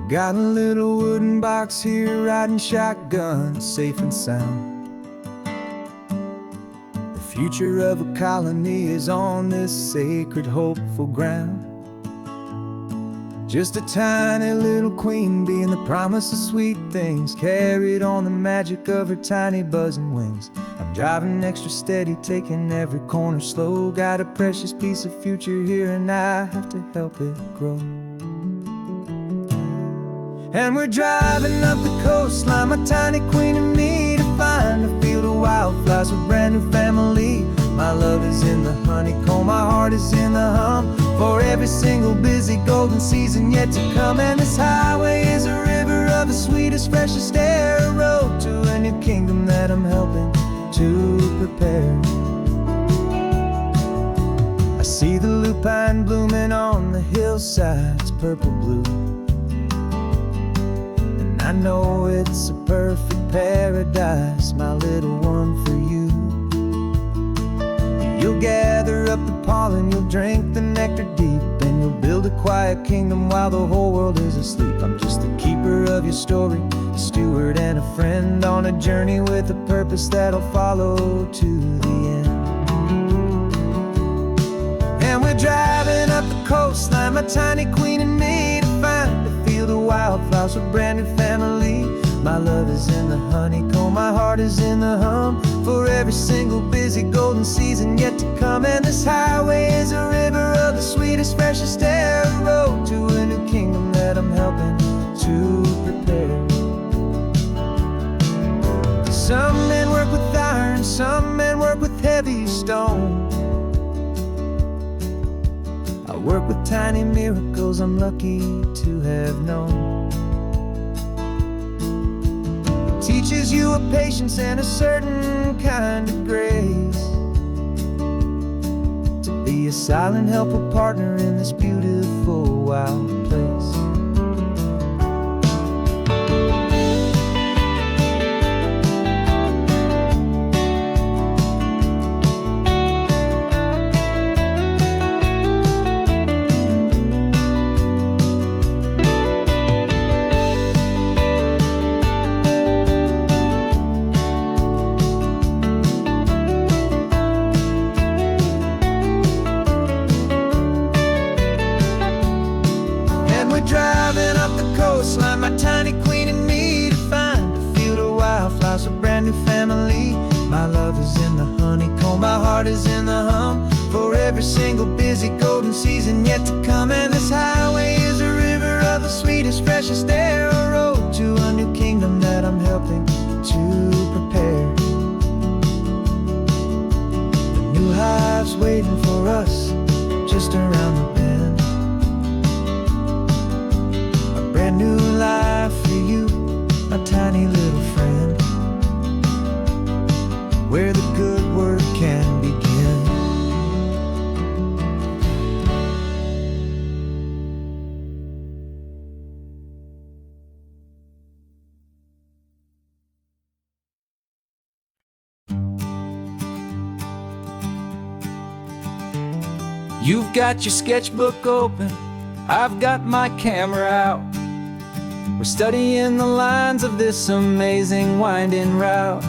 Got a little wooden box here, riding shotgun, safe and sound. The future of a colony is on this sacred, hopeful ground. Just a tiny little queen bee and the promise of sweet things, carried on the magic of her tiny buzzing wings. I'm driving extra steady, taking every corner slow. Got a precious piece of future here and I have to help it grow. And we're driving up the coastline, my tiny queen and me, to find a field of wildflowers with brand new family. My love is in the honeycomb, my heart is in the hum, for every single busy golden season yet to come. And this highway is a river of the sweetest, freshest air, a road to a new kingdom that I'm helping to prepare. I see the lupine blooming on the hillsides, purple blue, and I know it's a perfect paradise, my little one, for you. You'll gather up the pollen, you'll drink the nectar deep, and you'll build a quiet kingdom while the whole world is asleep. I'm just the keeper of your story, a steward and a friend, on a journey with a purpose that'll follow to the end. And we're driving up the coastline, my tiny queen and me, to find a field of wildflowers with brand new family. My love is in the honeycomb, my heart is in the hum, for every single busy golden season yet to come. And this highway is a river of the sweetest, freshest air, a road to a new kingdom that I'm helping to prepare. Some men work with iron, some men work with heavy stone. I work with tiny miracles I'm lucky to have known. Teaches you a patience and a certain kind of grace, to be a silent, helpful partner in this beautiful, wild place. Driving up the coastline, my tiny queen and me, to find a field of wildflowers, a brand new family. My love is in the honeycomb, my heart is in the hum, for every single busy golden season yet to come. And this highway is a river of the sweetest, freshest air, a road to a new kingdom that I'm helping to prepare. The new hive's waiting for us just around the bend. Brand new life for you, my tiny little friend, where the good work can begin. You've got your sketchbook open, I've got my camera out. We're studying the lines of this amazing winding route.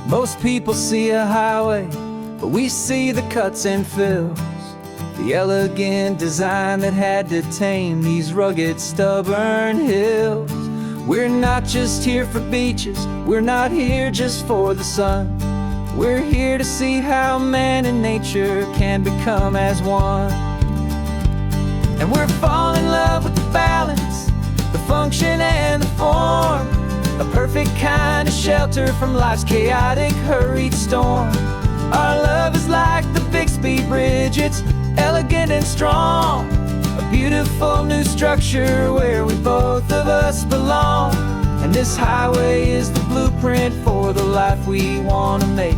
Most people see a highway, but we see the cuts and fills, the elegant design that had to tame these rugged, stubborn hills. We're not just here for beaches, we're not here just for the sun. We're here to see how man and nature can become as one. And we're falling in love with the balance, the function and the form, a perfect kind of shelter from life's chaotic, hurried storm. Our love is like the Bixby Bridge, it's elegant and strong, a beautiful new structure where we both of us belong. And this highway is the blueprint for the life we want to make,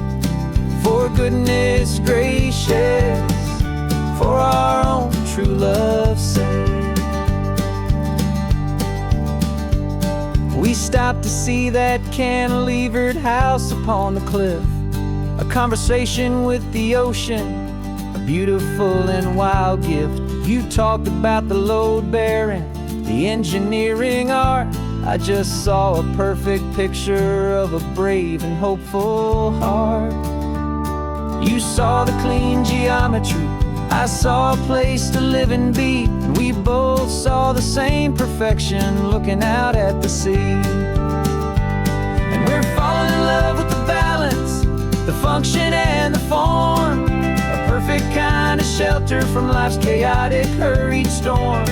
for goodness gracious, for our own true love's sake. We stopped to see that cantilevered house upon the cliff, a conversation with the ocean, a beautiful and wild gift. You talked about the load bearing, the engineering art. I just saw a perfect picture of a brave and hopeful heart. You saw the clean geometry, I saw a place to live and be, and we both saw the same perfection looking out at the sea. And we're falling in love with the balance, the function and the form, a perfect kind of shelter from life's chaotic, hurried storm.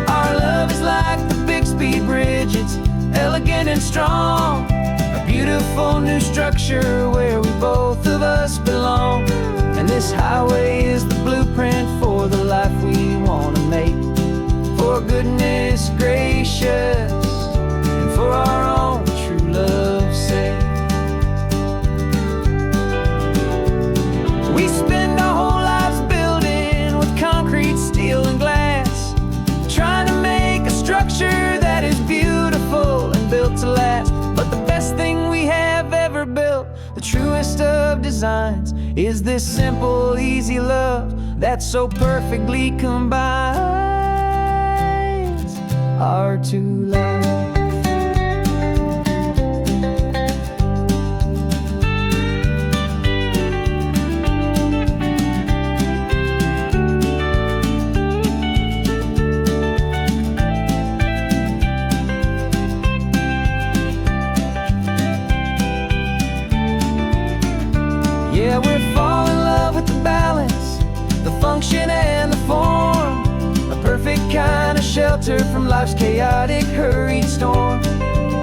Our love is like the Bixby Bridge, it's elegant and strong, a beautiful new structure where we both of us belong. And this highway is the blueprint for the life we want to make, for goodness gracious and for our own true love's sake. We spend our whole lives building with concrete, steel and glass, trying to make a structure that is beautiful and built to last. But the best thing we have ever built, the truest of designs, is this simple, easy love that so perfectly combines our two lives. Yeah, we're falling in love with the balance, the function and the form, a perfect kind of shelter from life's chaotic, hurried storm.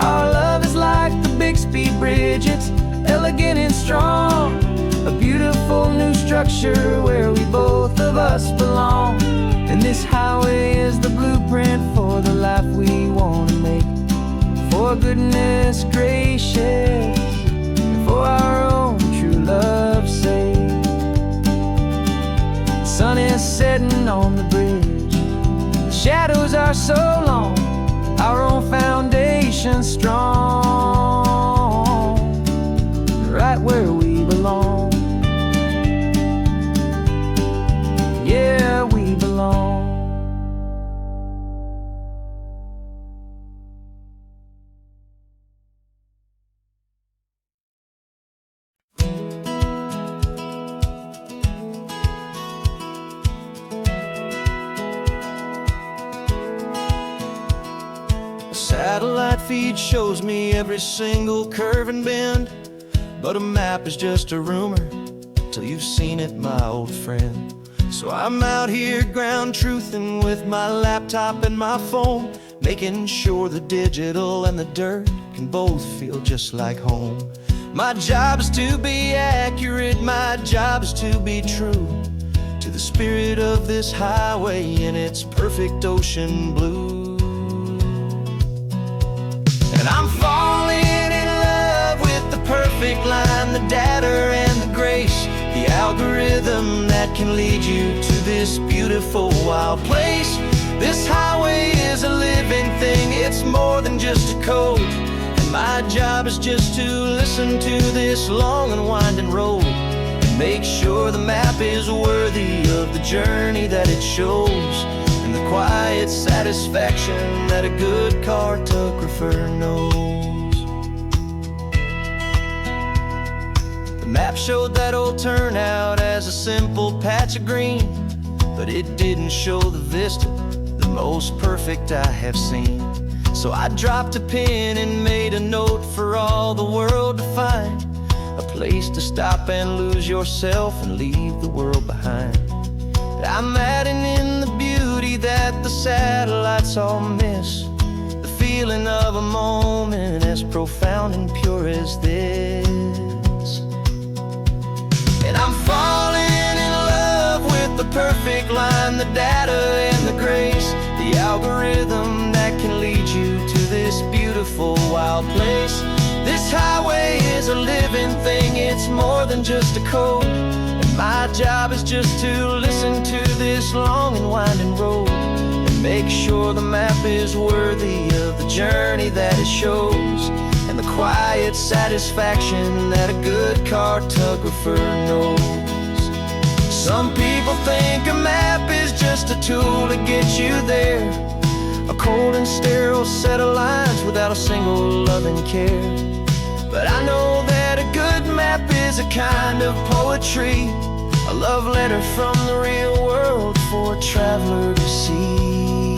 Our love is like the Bixby Bridge, it's elegant and strong, a beautiful new structure where we both of us belong. And this highway is the blueprint for the life we want to make, for goodness gracious and for our own true love's sake. The sun is setting on the bridge, the shadows are so long, our own foundation strong, right where we belong. Yeah, we belong. Satellite feed shows me every single curve and bend, but a map is just a rumor till you've seen it, my old friend. So I'm out here ground truthing with my laptop and my phone, making sure the digital and the dirt can both feel just like home. My job is to be accurate, my job is to be true to the spirit of this highway in its perfect ocean blue. And I'm falling in love with the perfect line, the data and the grace, the algorithm that can lead you to this beautiful wild place. This highway is a living thing, it's more than just a code. And my job is just to listen to this long and winding road and make sure the map is worthy of the journey that it shows, and the quiet satisfaction that a good cartographer knows. The map showed that old turnout as a simple patch of green, but it didn't show the vista, the most perfect I have seen. So I dropped a pin and made a note for all the world to find, a place to stop and lose yourself and leave the world behind. I'm adding in the beauty that the satellites all miss, the feeling of a moment as profound and pure as this. And I'm falling in love with the perfect line, the data and the grace, the algorithm that can lead you to this beautiful wild place. This highway is a living thing, it's more than just a code. My job is just to listen to this long and winding road and make sure the map is worthy of the journey that it shows, and the quiet satisfaction that a good cartographer knows. Some people think a map is just a tool to get you there, a cold and sterile set of lines without a single loving care. But I know that a good map is a kind of poetry, a love letter from the real world for a traveler to see.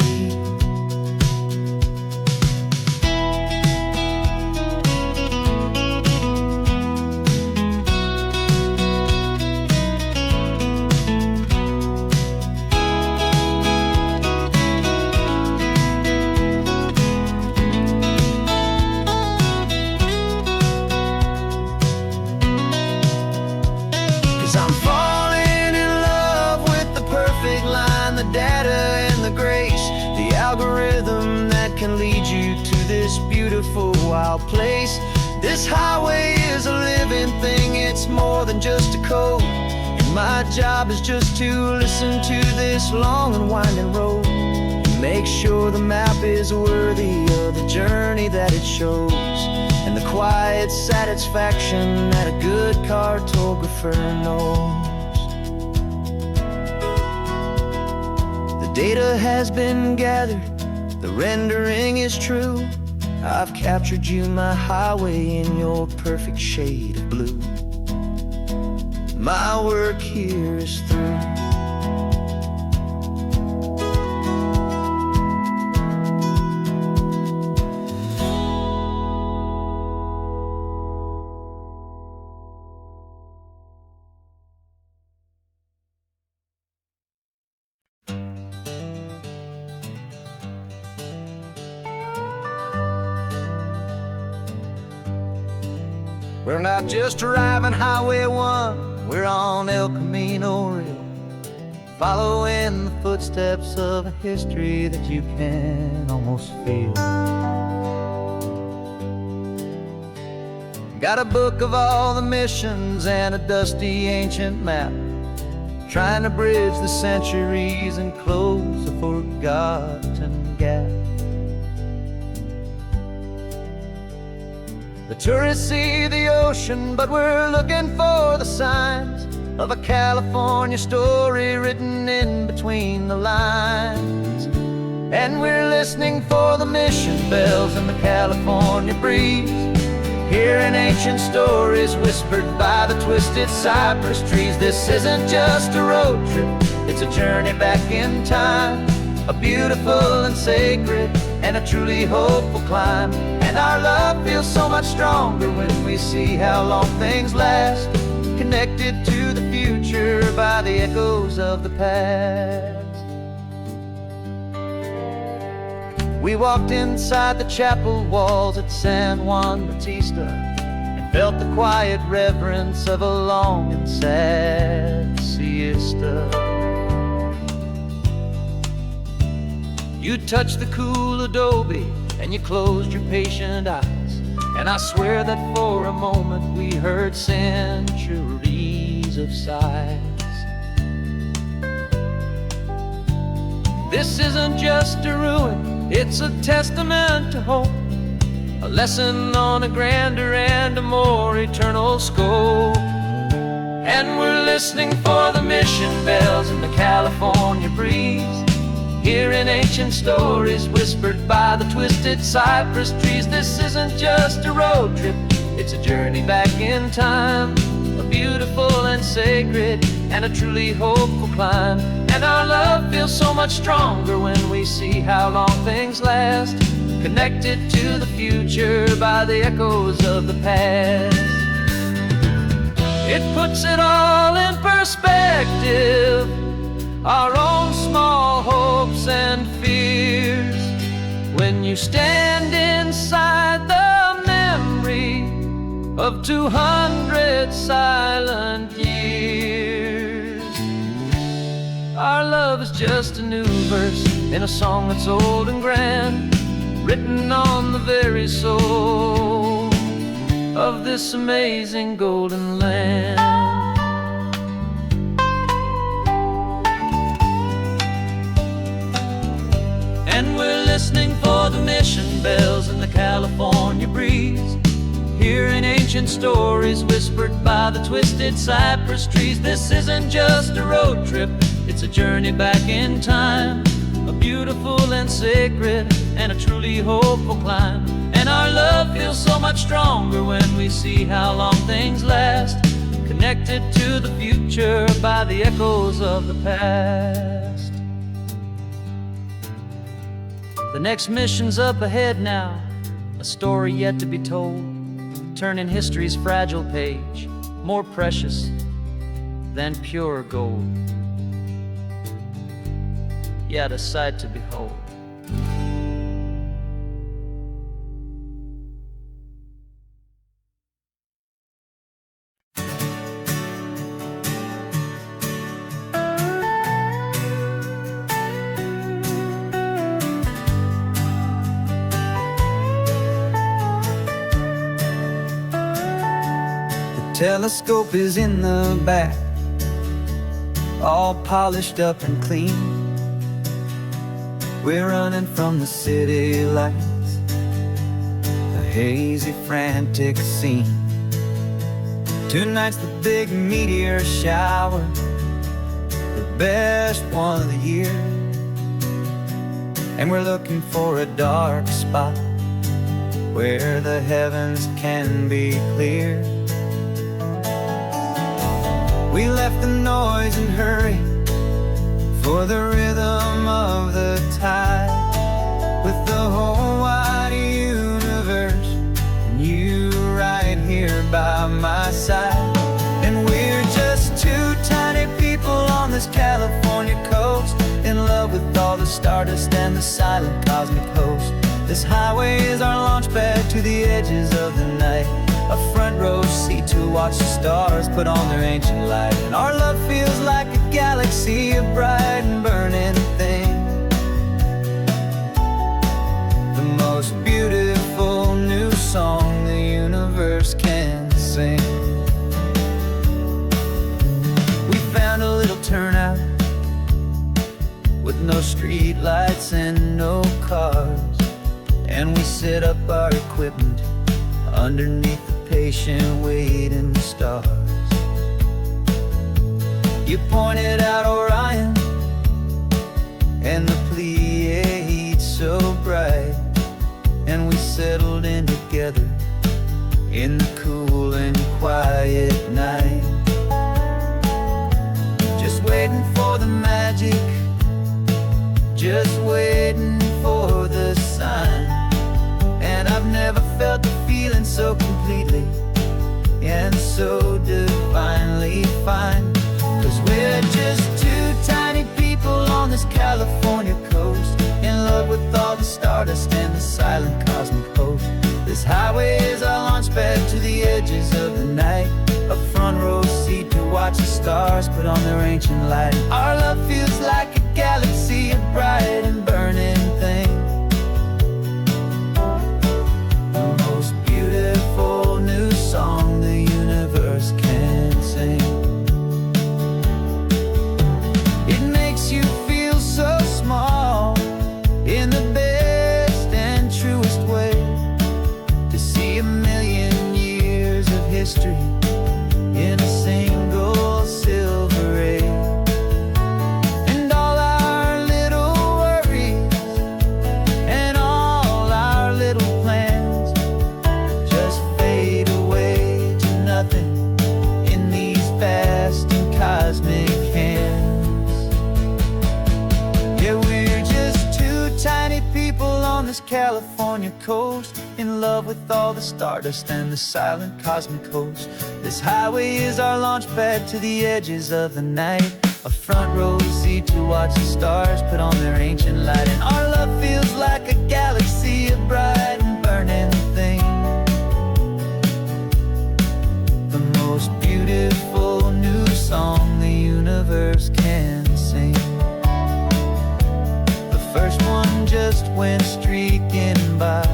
'Cause I'm falling in love with the perfect line, the data and the grace, the algorithm that can lead you to this beautiful wild place. This highway is a living thing, it's more than just a code. And my job is just to listen to this long and winding road, and make sure the map is worthy of the journey that it shows, and the quiet satisfaction that a good cartographer knows. The data has been gathered, the rendering is true. I've captured you, my highway, in your perfect shade of blue. My work here is through. We're not just driving Highway 1, we're on El Camino Real, following the footsteps of a history that you can almost feel. Got a book of all the missions and a dusty ancient map, trying to bridge the centuries and close a forgotten gap. The tourists see the ocean, but we're looking for the signs of a California story written in between the lines. And we're listening for the mission bells in the California breeze, hearing ancient stories whispered by the twisted cypress trees. This isn't just a road trip, it's a journey back in time, a beautiful and sacred and a truly hopeful climb. And our love feels so much stronger when we see how long things last, connected to the future by the echoes of the past. We walked inside the chapel walls at San Juan Bautista and felt the quiet reverence of a long and sad siesta. You touched the cool adobe and you closed your patient eyes, and I swear that for a moment we heard centuries of sighs. This isn't just a ruin, it's a testament to hope, a lesson on a grander and a more eternal scope. And we're listening for the mission bells in the California breeze, hearing ancient stories whispered by the twisted cypress trees. This isn't just a road trip, it's a journey back in time, a beautiful and sacred and a truly hopeful climb. And our love feels so much stronger when we see how long things last, connected to the future by the echoes of the past. It puts it all in perspective, our own small hopes and fears, when you stand inside the memory of 200 silent years. Our love is just a new verse in a song that's old and grand, written on the very soul of this amazing golden land. And we're listening for the mission bells in the California breeze, hearing ancient stories whispered by the twisted cypress trees. This isn't just a road trip, it's a journey back in time, a beautiful and sacred and a truly hopeful climb. And our love feels so much stronger when we see how long things last, connected to the future by the echoes of the past. The next mission's up ahead now, a story yet to be told, turning history's fragile page more precious than pure gold. Yet a sight to behold. Telescope is in the back, all polished up and clean. We're running from the city lights, a hazy, frantic scene. Tonight's the big meteor shower, the best one of the year. And we're looking for a dark spot where the heavens can be clear. We left the noise and hurry for the rhythm of the tide, with the whole wide universe and you right here by my side. And we're just two tiny people on this California coast, in love with all the stardust and the silent cosmic host. This highway is our launch pad to the edges of the night, a front row seat to watch the stars put on their ancient light. And our love feels like a galaxy, a bright and burning thing, the most beautiful new song the universe can sing. We found a little turnout with no street lights and no cars, and we set up our equipment underneath the patient waiting stars. You pointed out Orion and the Pleiades so bright, and we settled in together in the cool and quiet night, just waiting for the magic, just waiting for the sign. And I've never felt the feeling so completely and so divinely fine. 'Cause we're just two tiny people on this California coast, in love with all the stardust and the silent cosmic host. This highway is our launch pad to the edges of the night, a front row seat to watch the stars put on their ancient light. Our love feels like a galaxy, a bright and burning thing, new song the universe can sing. It makes you feel so small in the best and truest way, to see a million years of history in a single silver ray. And all our little worries and all our little plans just fade away to nothing in these vast and cosmic hands. Yeah, we're just two tiny people on this California coast, in love with all the stardust and the silent cosmic host. This highway is our launch pad to the edges of the night, a front row seat to watch the stars put on their ancient light. And our love feels like a galaxy, a bright and burning thing, the most beautiful new song the universe can sing. The first one just went streaking by,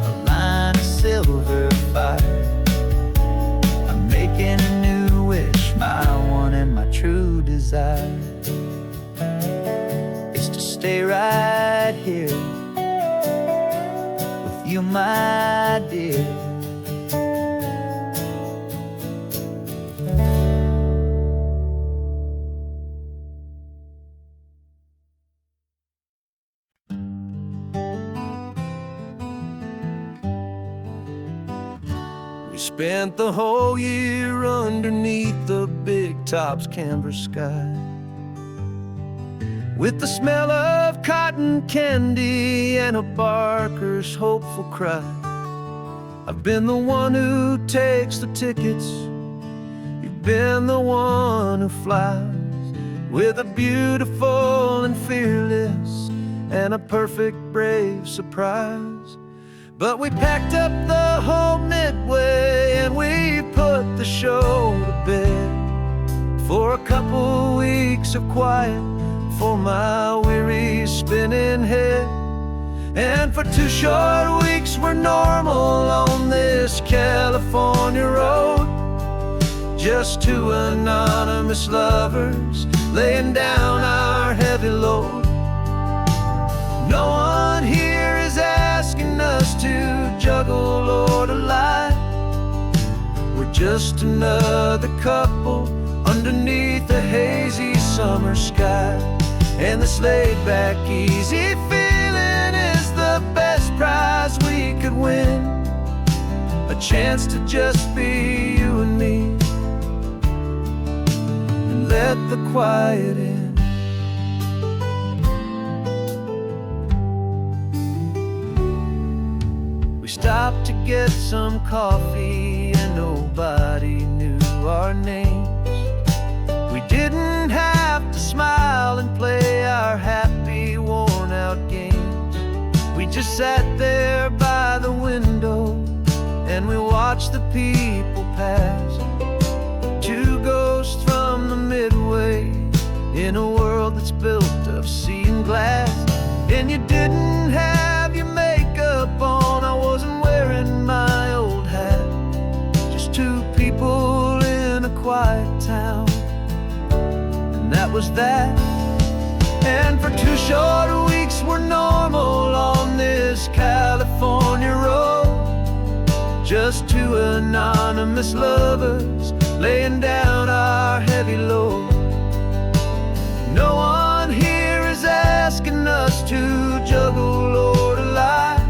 a line of silver fire. I'm making a new wish, my one and my true desire is to stay right here with you, my dear. We spent the whole year underneath the big top's canvas sky, with the smell of cotton candy and a barker's hopeful cry. I've been the one who takes the tickets, you've been the one who flies, with a beautiful and fearless and a perfect brave surprise. But we packed up the whole Midway and we put the show to bed, for a couple weeks of quiet for my weary spinning head. And for 2 short weeks we're normal on this California road, just 2 anonymous lovers laying down our heavy load. No one here is asking us to juggle or to lie. We're just another couple underneath a hazy summer sky. And this laid-back, easy feeling is the best prize we could win, a chance to just be you and me, and let the quiet in. We stopped to get some coffee and nobody knew our names. We didn't have to smile and play our happy, worn-out games. We just sat there by the window and we watched the people pass, 2 ghosts from the Midway in a world that's built of sea and glass. And you didn't have your makeup on, I wasn't wearing my old hat, just 2 people in a quiet town, and that was that. And for 2 short weeks we're normal on this California road, just 2 anonymous lovers laying down our heavy load. No one here is asking us to juggle or to lie.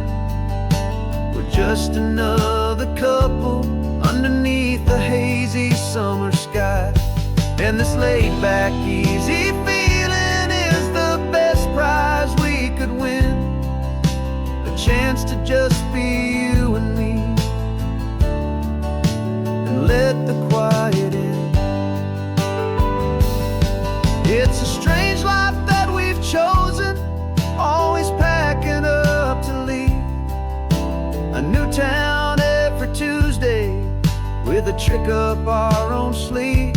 We're just another couple underneath the hazy summer sky. And this laid-back, easy feeling is the best prize we could win, a chance to just be you and me, and let the quiet in. It's a strange life that we've chosen, always packing up to leave a new town every Tuesday with a trick up our own sleeve.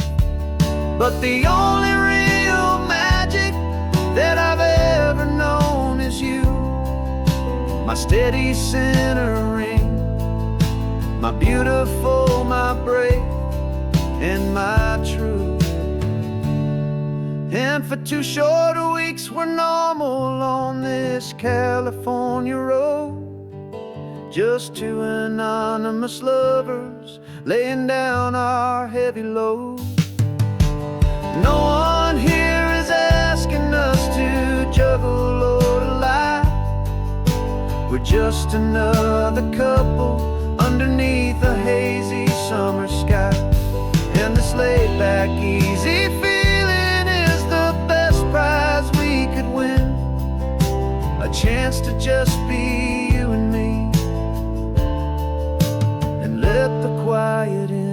But the only real magic that I've ever known is you, my steady centering, my beautiful, my brave, and my true. And for 2 short weeks we're normal on this California road, just 2 anonymous lovers laying down our heavy load. No one here is asking us to juggle or to lie. We're just another couple underneath a hazy summer sky. And this laid-back, easy feeling is the best prize we could win, a chance to just be you and me, and let the quiet in.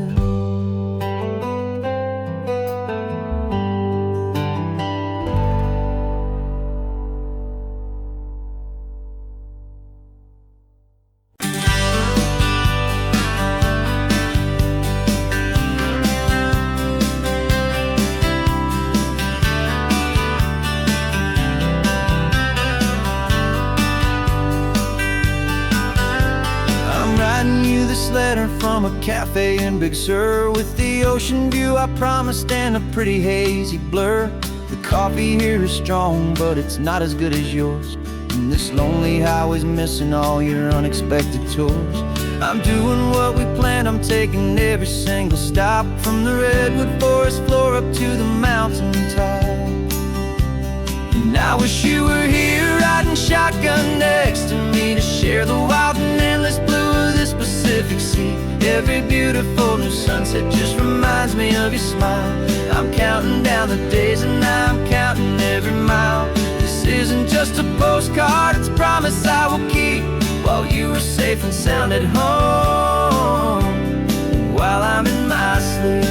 Letter from a cafe in Big Sur, with the ocean view I promised and a pretty hazy blur. The coffee here is strong, but it's not as good as yours, and this lonely highway's missing all your unexpected tours. I'm doing what we planned, I'm taking every single stop, from the redwood forest floor up to the mountain top. And I wish you were here riding shotgun next to me, to share the wild and endless blue of this Pacific Sea. Every beautiful new sunset just reminds me of your smile. I'm counting down the days and I'm counting every mile. This isn't just a postcard, it's a promise I will keep, while you are safe and sound at home, while I'm in my sleep.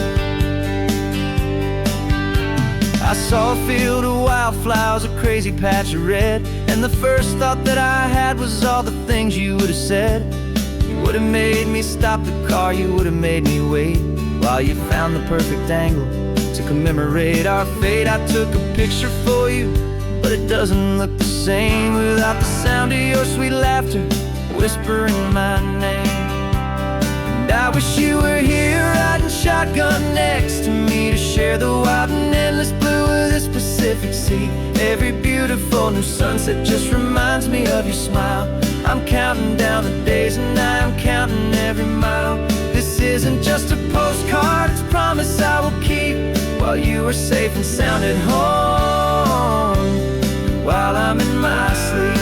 I saw a field of wildflowers, a crazy patch of red, and the first thought that I had was all the things you would have said. You would have made me stop the car, you would have made me wait, while you found the perfect angle to commemorate our fate. I took a picture for you, but it doesn't look the same without the sound of your sweet laughter whispering my name. And I wish you were here riding shotgun next to me to share the wild and endless blue of this Pacific Sea. Every beautiful new sunset just reminds me of your smile. I'm counting down the days and I'm counting every mile. This isn't just a postcard, it's a promise I will keep, while you are safe and sound at home, while I'm in my sleep.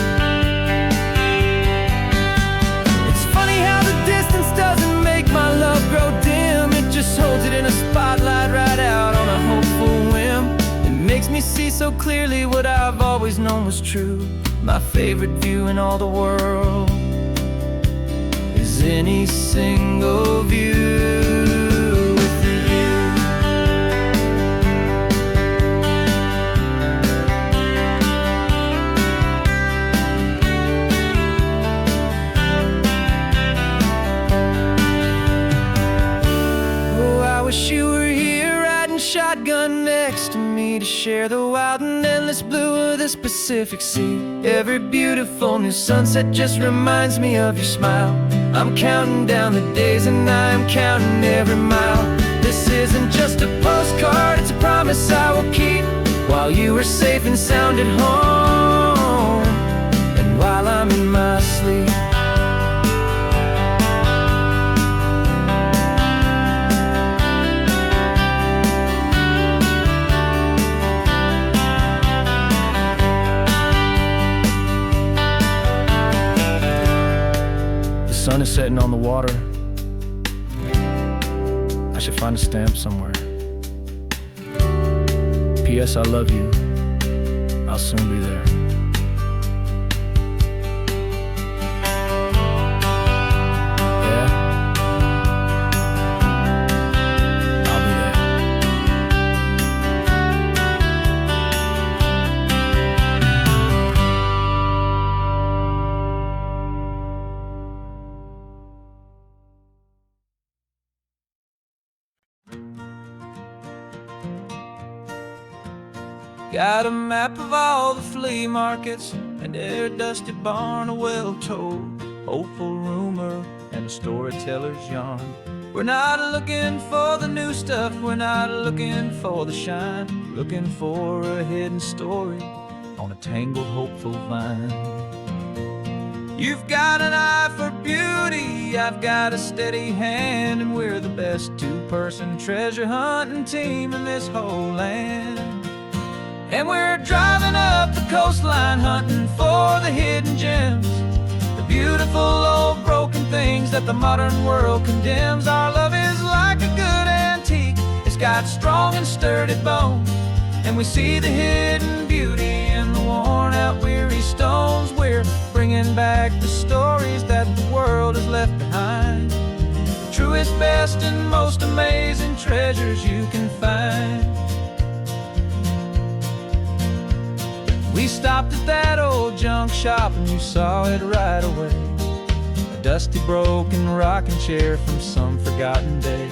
It's funny how the distance doesn't make my love grow dim. It just holds it in a spotlight right out on a hopeful whim. It makes me see so clearly what I've always known was true. My favorite view in all the world is any single view with you. Oh, I wish you were here riding shotgun next to me to share the wild and endless blue of this Pacific Sea. Every beautiful new sunset just reminds me of your smile. I'm counting down the days and I'm counting every mile. This isn't just a postcard, it's a promise I will keep, while you are safe and sound at home, and while I'm in my sleep. The sun is setting on the water. I should find a stamp somewhere. P.S. I love you. I'll soon be there. Yeah? I'll be there. Got a map of all the flea markets, and every dusty barn, a well-told hopeful rumor, and a storyteller's yarn. We're not looking for the new stuff, we're not looking for the shine, looking for a hidden story on a tangled hopeful vine. You've got an eye for beauty, I've got a steady hand, and we're the best two-person treasure hunting team in this whole land. And we're driving up the coastline hunting for the hidden gems, the beautiful old broken things that the modern world condemns. Our love is like a good antique, it's got strong and sturdy bones, and we see the hidden beauty in the worn out weary stones. We're bringing back the stories that the world has left behind, the truest, best, and most amazing treasures you can find. We stopped at that old junk shop and you saw it right away, a dusty broken rocking chair from some forgotten day.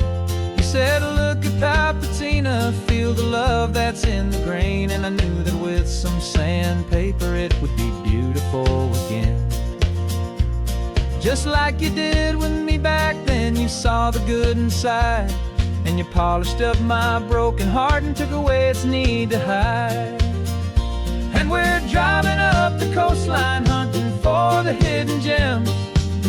You said, look at that patina, feel the love that's in the grain, and I knew that with some sandpaper it would be beautiful again. Just like you did with me back then, you saw the good inside, and you polished up my broken heart and took away its need to hide. And we're driving up the coastline hunting for the hidden gems,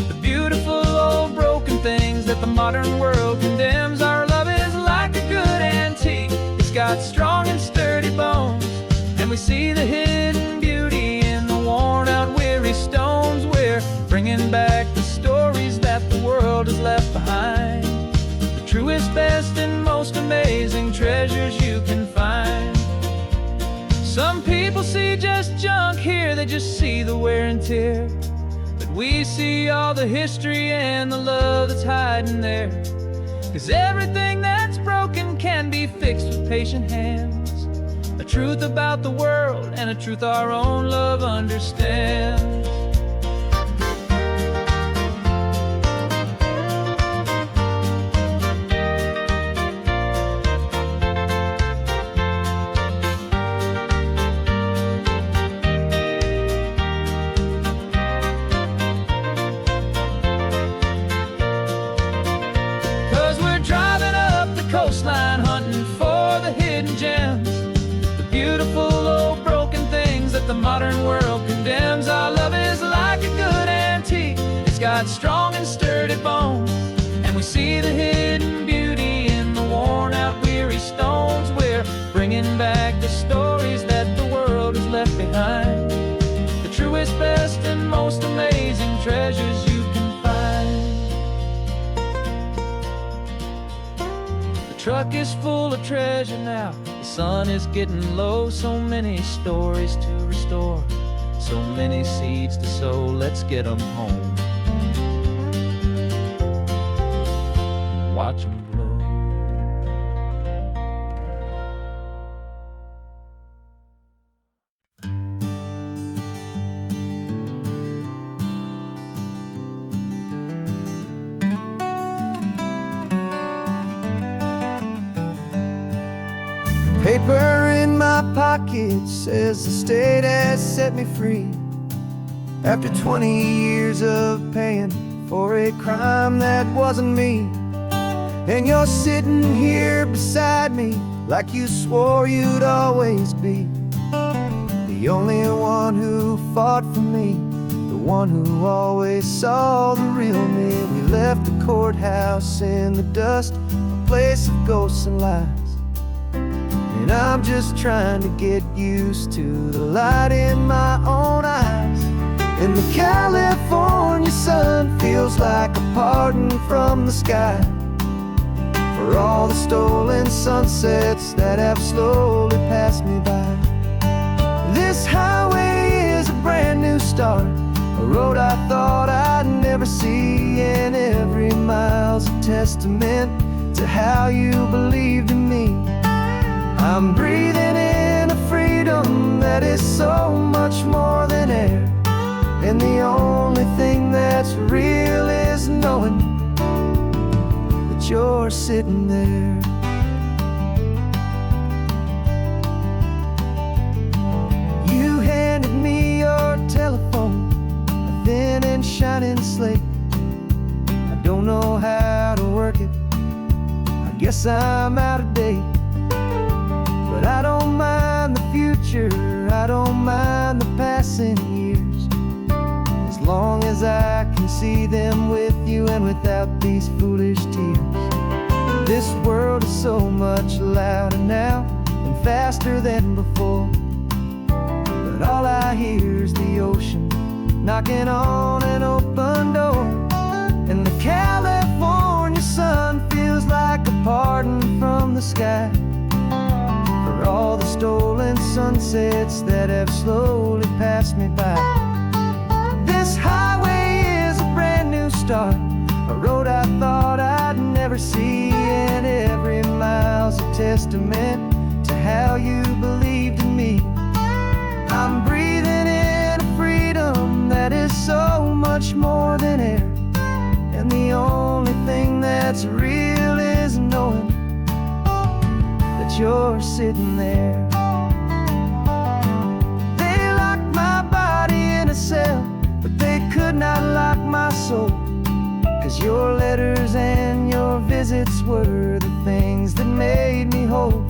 the beautiful old broken things that the modern world condemns. Our love is like a good antique, it's got strong and sturdy bones, and we see the hidden beauty worn out weary stones. We're bringing back the stories that the world world has left behind. The truest, best, and most amazing treasures you can find. Some people see just junk here, they just see the wear and tear. But we see all the history and the love that's hiding there. 'Cause everything that's broken can be fixed with patient hands. A truth about the world and a truth our own love understands. 'Cause we're driving up the coastline, hunting for the hidden gems, the beautiful old broken things that the modern world condemns. Our love is like a good antique, it's got strong and sturdy bones, and we see the hidden beauty in the worn out weary stones. We're bringing back the stories that the world has left behind, the truest, best, and most amazing treasures you can find. The truck is full of treasure now, the sun is getting low. So many stories to restore, so many seeds to sow. Let's get them home, watch them blow. Paper in my pocket says the state has set me free, after 20 years of paying for a crime that wasn't me. And you're sitting here beside me like you swore you'd always be, the only one who fought for me, the one who always saw the real me. We left the courthouse in the dust, a place of ghosts and lies. And I'm just trying to get used to the light in my own eyes. And the California sun feels like a pardon from the sky for all the stolen sunsets that have slowly passed me by. This highway is a brand new start, a road I thought I'd never see, and every mile's a testament to how you believed in me. I'm breathing in a freedom that is so much more than air, and the only thing that's real is knowing that you're sitting there. You handed me your telephone, a thin and shining slate. I don't know how to work it, I guess I'm out of date. But I don't mind the future, I don't mind the passing years, as long as I can see them with you and without these foolish tears. This world is so much louder now and faster than before, but all I hear is the ocean knocking on an open door. And the California sun feels like a pardon from the sky for all the stolen sunsets that have slowly passed me by. This highway is a brand new start, a road I thought I'd never see, and every mile's a testament to how you believed in me. I'm breathing in a freedom that is so much more than air, and the only thing that's real is knowing that you're sitting there. They locked my body in a cell, but they could not lock my soul, 'cause your letters and your visits were the things that made me whole.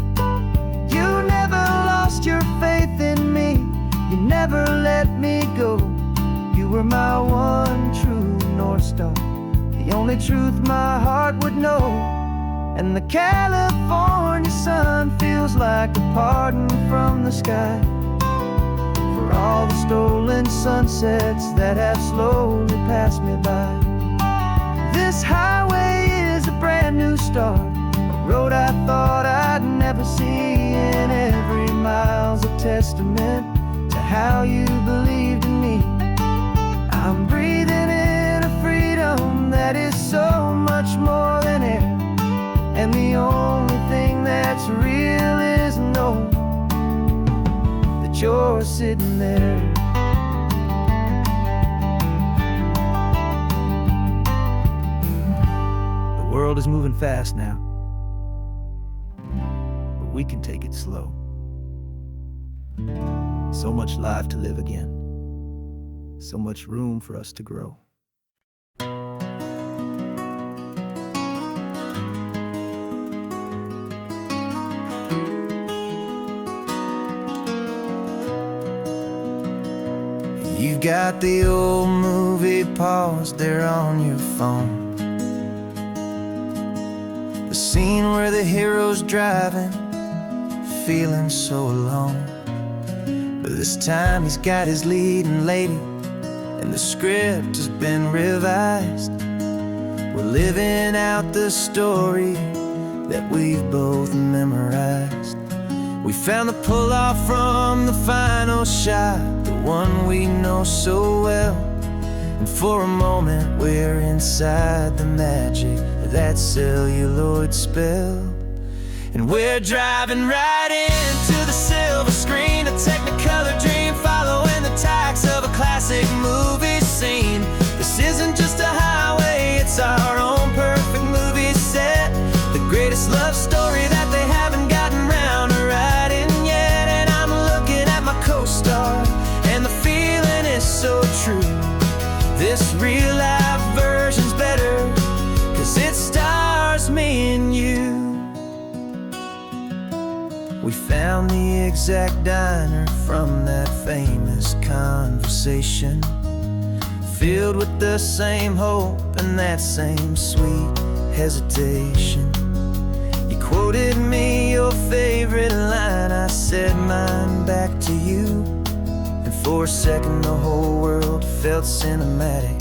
You never lost your faith in me, you never let me go. You were my one true North Star, the only truth my heart would know. And the California sun feels like a pardon from the sky for all the stolen sunsets that have slowly passed me by. This testament to how you believed in me. I'm breathing in a freedom that is so much more than air, and the only thing that's real is know that you're sitting there. The world is moving fast now, but we can take it slow. So much life to live again, so much room for us to grow. You've got the old movie paused there on your phone, the scene where the hero's driving, feeling so alone. But this time he's got his leading lady, and the script has been revised. We're living out the story that we've both memorized. We found the pull-off from the final shot, the one we know so well. And for a moment we're inside the magic of that celluloid spell. And we're driving right into the silver screen, a technicolor dream following the tacks of a classic movie scene. This isn't just a highway, it's our own perfect movie set, the greatest love story that they haven't gotten round to writing yet. And I'm looking at my co-star, and the feeling is so true. This real life version's better, 'cause it stars me and you. We found the exact diner from that famous conversation, filled with the same hope and that same sweet hesitation. You quoted me your favorite line, I said mine back to you, and for a second the whole world felt cinematic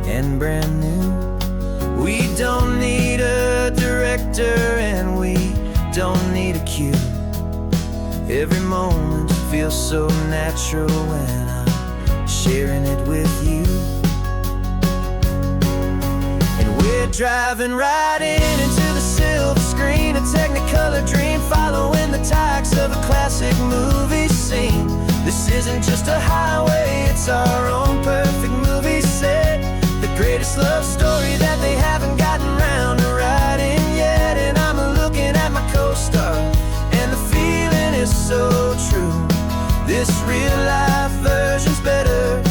and brand new. We don't need a director and we don't need a cue. Every moment feels so natural when I'm sharing it with you. And we're driving right into the silver screen, a technicolor dream following the tacks of a classic movie scene. This isn't just a highway, it's our own perfect movie set, the greatest love story that they haven't gotten round to writing yet. And I'm looking at my co-star, and the feeling is so true. This real life version's better,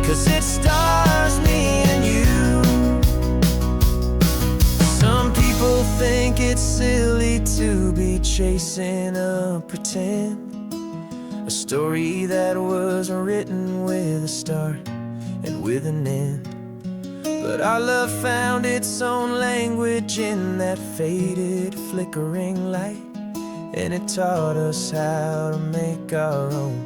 'cause it stars me and you. Some people think it's silly to be chasing a pretend, a story that was written with a start and with an end. But our love found its own language in that faded, flickering light, and it taught us how to make our own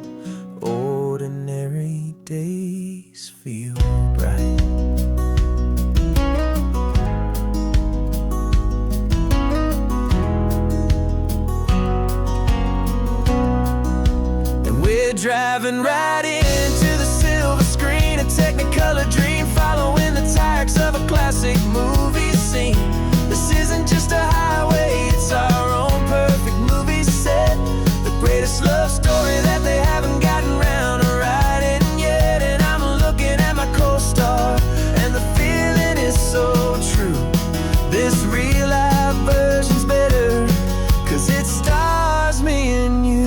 ordinary days feel bright. And we're driving right into the silver screen, a technicolor dream following the tacks of a classic movie scene. This isn't just a highway, it's our own perfect movie set, the greatest love story that they haven't gotten round to writing yet. And I'm looking at my co-star, and the feeling is so true. This real life version's better, 'cause it stars me and you.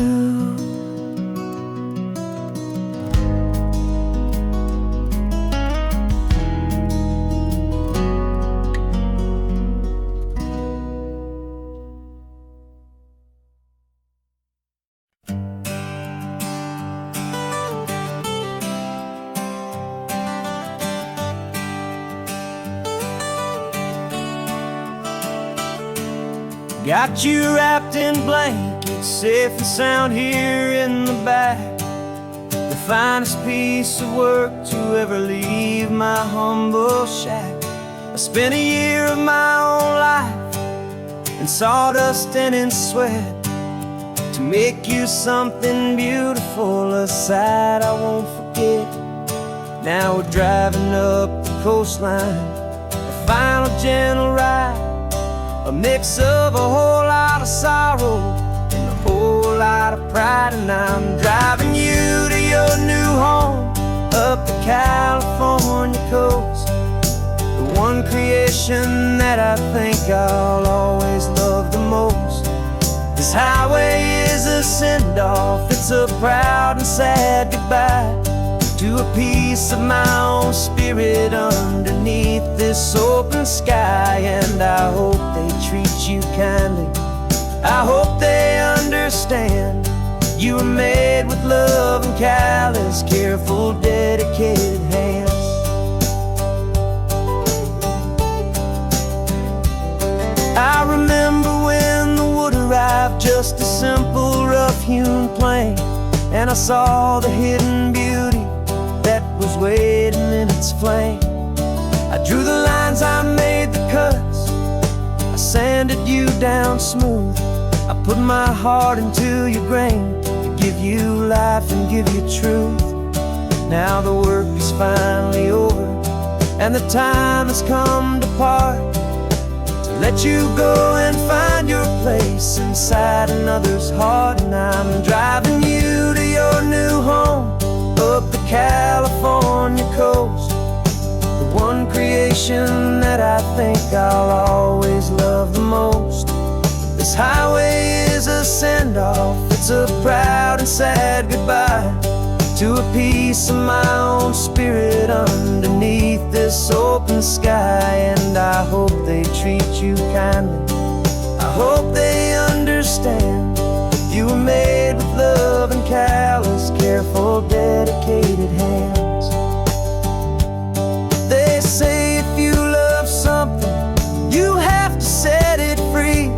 Got you wrapped in blankets, safe and sound here in the back, the finest piece of work to ever leave my humble shack. I spent a year of my own life in sawdust and in sweat, to make you something beautiful, a sight I won't forget. Now we're driving up the coastline, a final gentle ride, a mix of a whole lot of sorrow and a whole lot of pride. And I'm driving you to your new home up the California coast, the one creation that I think I'll always love the most. This highway is a send-off, it's a proud and sad goodbye to a piece of my own spirit underneath this open sky. And I hope they treat you kindly, I hope they understand you were made with love and callous, careful, dedicated hands. I remember when the wood arrived, just a simple rough-hewn plank, and I saw the hidden beauty that was waiting in its flank. I drew the lines, I made the cuts, I sanded you down smooth. I put my heart into your grain to give you life and give you truth. Now the work is finally over, and the time has come to part, to let you go and find your place inside another's heart. And I'm driving you to your new home up the California coast, the one creation that I think I'll always love the most. This highway is a send-off, it's a proud and sad goodbye to a piece of my own spirit underneath this open sky. And I hope they treat you kindly, I hope they understand you were made with love and callous, careful, dedicated hands. They say if you love something, you have to set it free.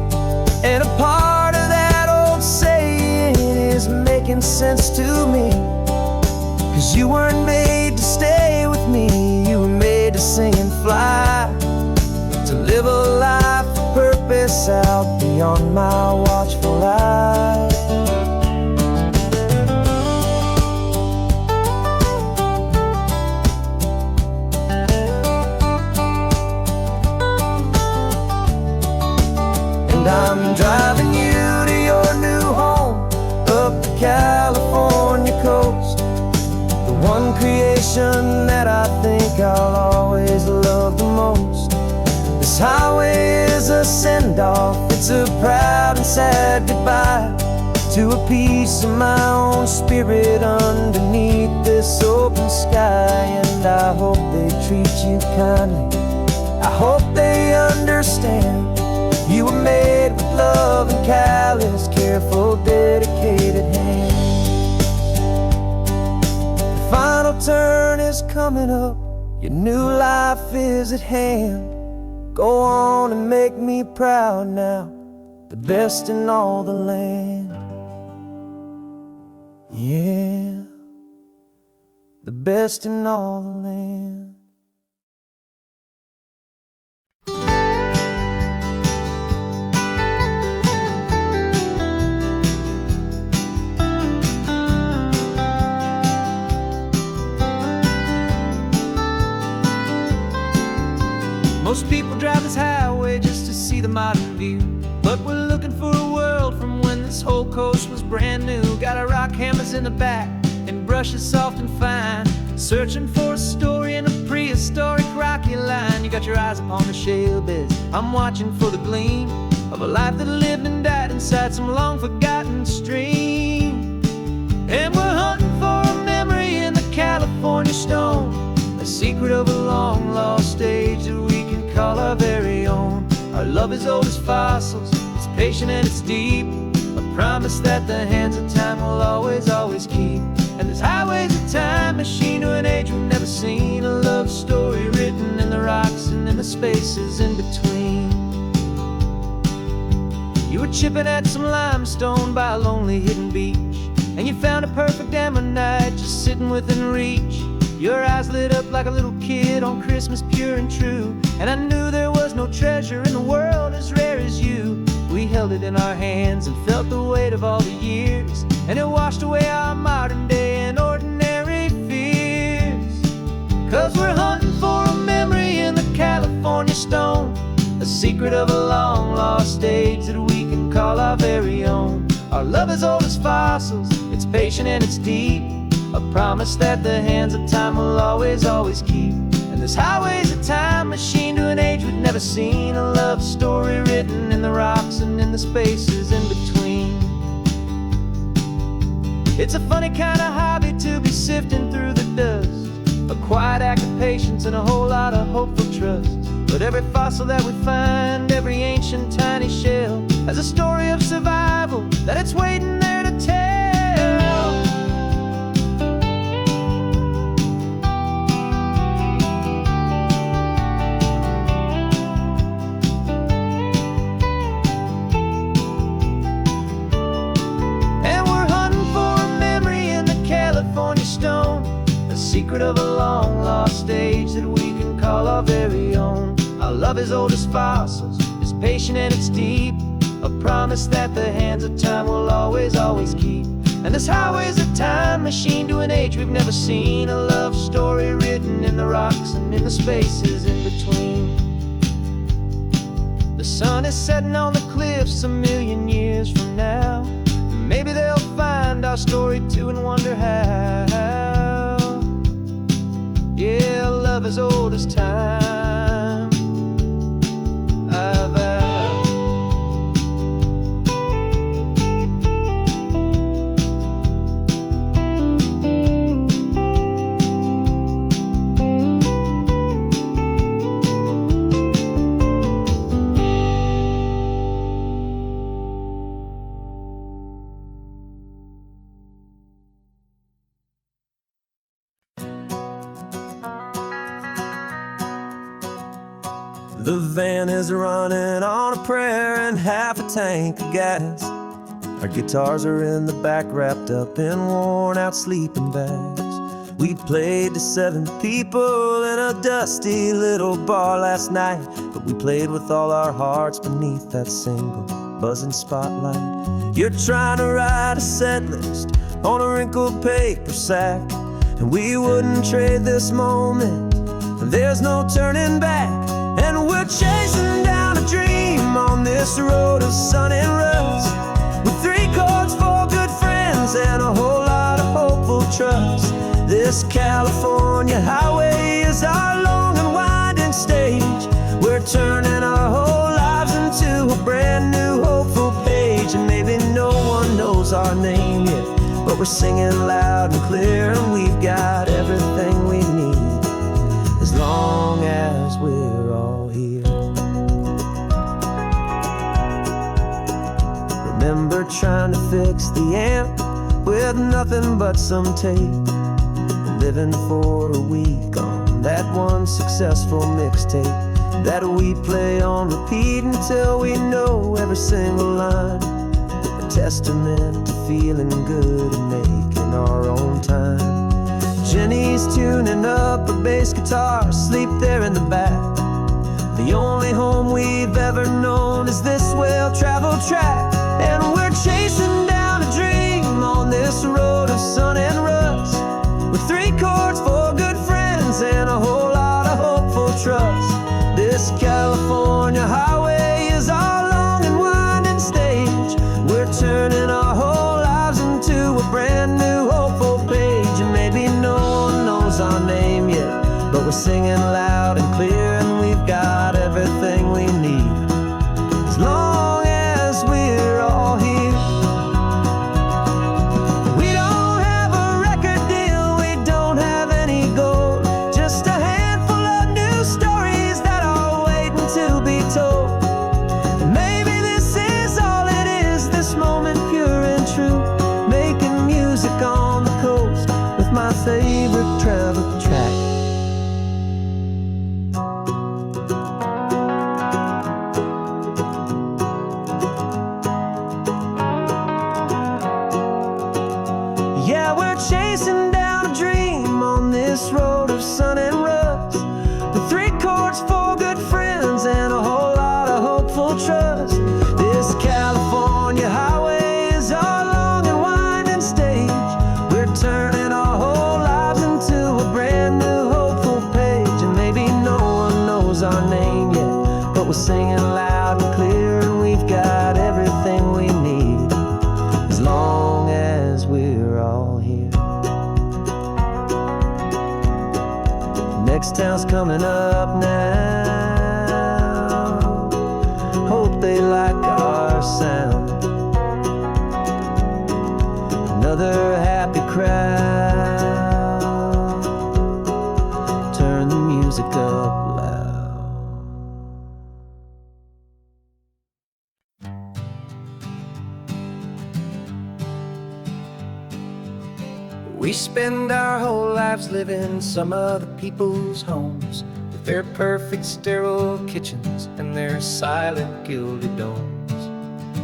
And a part of that old saying is making sense to me, 'cause you weren't made to stay with me, you were made to sing and fly, to live a life of purpose out beyond my watchful eye. And I'm driving you to your new home up the California coast, the one creation that I think I'll always love the most. This highway is a send-off, it's a proud and sad goodbye to a piece of my own spirit underneath this open sky. And I hope they treat you kindly, I hope they understand you were made with love and callous, careful, dedicated hands. The final turn is coming up, your new life is at hand. Go on and make me proud now, the best in all the land. Yeah, the best in all the land. Most people drive this highway just to see the modern view, but we're looking for a world from when this whole coast was brand new. Got our rock hammers in the back and brushes soft and fine, searching for a story in a prehistoric rocky line. You got your eyes upon the shale beds, I'm watching for the gleam of a life that lived and died inside some long forgotten stream. And we're hunting for a memory in the California stone, a secret of a long lost age that we can call our very own. Our love is old as fossils, it's patient and it's deep, a promise that the hands of time will always, always keep. And this highway's a time machine to an age we've never seen, a love story written in the rocks and in the spaces in between. You were chipping at some limestone by a lonely hidden beach, and you found a perfect ammonite just sitting within reach. Your eyes lit up like a little kid on Christmas, pure and true, and I knew there was no treasure in the world as rare as you. We held it in our hands and felt the weight of all the years, and it washed away our modern day and ordinary fears. 'Cause we're hunting for a memory in the California stone, a secret of a long lost age that we can call our very own. Our love is old as fossils, it's patient and it's deep, a promise that the hands of time will always, always keep. And this highway's a time machine to an age we've never seen, a love story written in the rocks and in the spaces in between. It's a funny kind of hobby to be sifting through the dust, a quiet act of patience and a whole lot of hopeful trust. But every fossil that we find, every ancient tiny shell, has a story of survival that it's waiting there to tell. And we're hunting for a memory in the California stone, a secret of a long lost age that we can call our very own. Our love is old as fossils, it's patient and it's deep, a promise that the hands of time will always, always keep. And this highway's a time machine to an age we've never seen, a love story written in the rocks and in the spaces in between. The sun is setting on the cliffs a million years from now, maybe they'll find our story too and wonder how. Yeah, love is old as time. The van is running on a prayer and half a tank of gas. Our guitars are in the back wrapped up in worn out sleeping bags. We played to 7 people in a dusty little bar last night, but we played with all our hearts beneath that single buzzing spotlight. You're trying to write a set list on a wrinkled paper sack, and we wouldn't trade this moment, there's no turning back. And we're chasing down a dream on this road of sun and rust, with 3 chords, 4 good friends, and a whole lot of hopeful trust. This California highway is our long and winding stage. We're turning our whole lives into a brand new hopeful page. And maybe no one knows our name yet, but we're singing loud and clear, and we've got everything we need, as long as we're all here. Remember trying to fix the amp with nothing but some tape, living for a week on that one successful mixtape that we play on repeat until we know every single line, a testament to feeling good and making our own time. Jenny's tuning up her bass guitar, asleep there in the back. The only home we've ever known is this well-traveled track. And we're chasing down a dream on this road of sun and rust, with 3 chords, 4 good friends, and a whole lot of hopeful trust. This California highway is our long and winding stage. We're turning our whole lives into a brand new hopeful page. And maybe no one knows our name yet, but we're singing loud and clear, and we've got everything we need, as long as we're all here. We don't have a record deal, we don't have any gold, just a handful of new stories that are waiting to be told. And maybe this is all it is, this moment pure and true, making music on the coast with my favorite travel track. Yeah, we're chasing down a dream on this road of sun and rust, with 3 chords, 4 good friends, and a whole lot town's coming up now. Hope they like our sound. Another happy crowd. Turn the music up loud. We spend our whole lives living some other people's homes, with their perfect sterile kitchens and their silent gilded domes.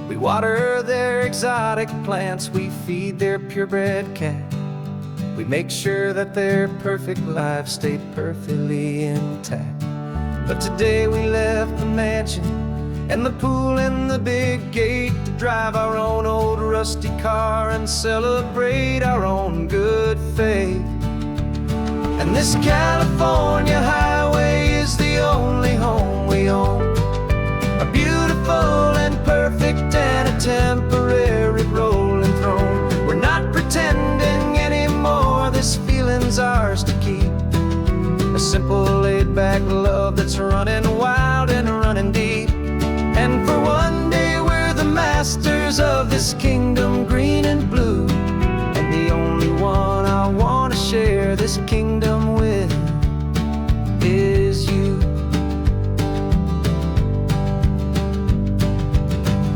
We water their exotic plants, we feed their purebred cat. We make sure that their perfect lives stay perfectly intact. But today we left the mansion and the pool and the big gate to drive our own old rusty car and celebrate our own good faith. And this California highway is the only home we own, a beautiful and perfect and a temporary rolling throne. We're not pretending anymore, this feeling's ours to keep. A simple laid-back love that's running wild and running deep. And for one day we're the masters of this kingdom green and blue, and the only one I want to share this kingdom with is you.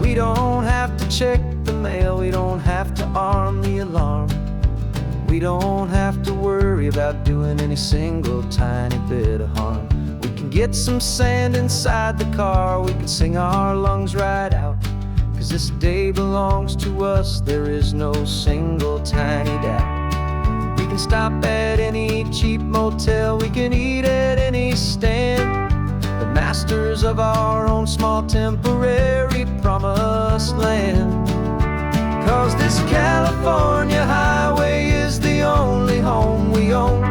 We don't have to check the mail, we don't have to arm the alarm. We don't have to worry about doing any single tiny bit of harm. We can get some sand inside the car, we can sing our lungs right out. 'Cause this day belongs to us, there is no single tiny doubt. We can stop at any cheap motel, we can eat at any stand, the masters of our own small temporary promised land. 'Cause this California highway is the only home we own,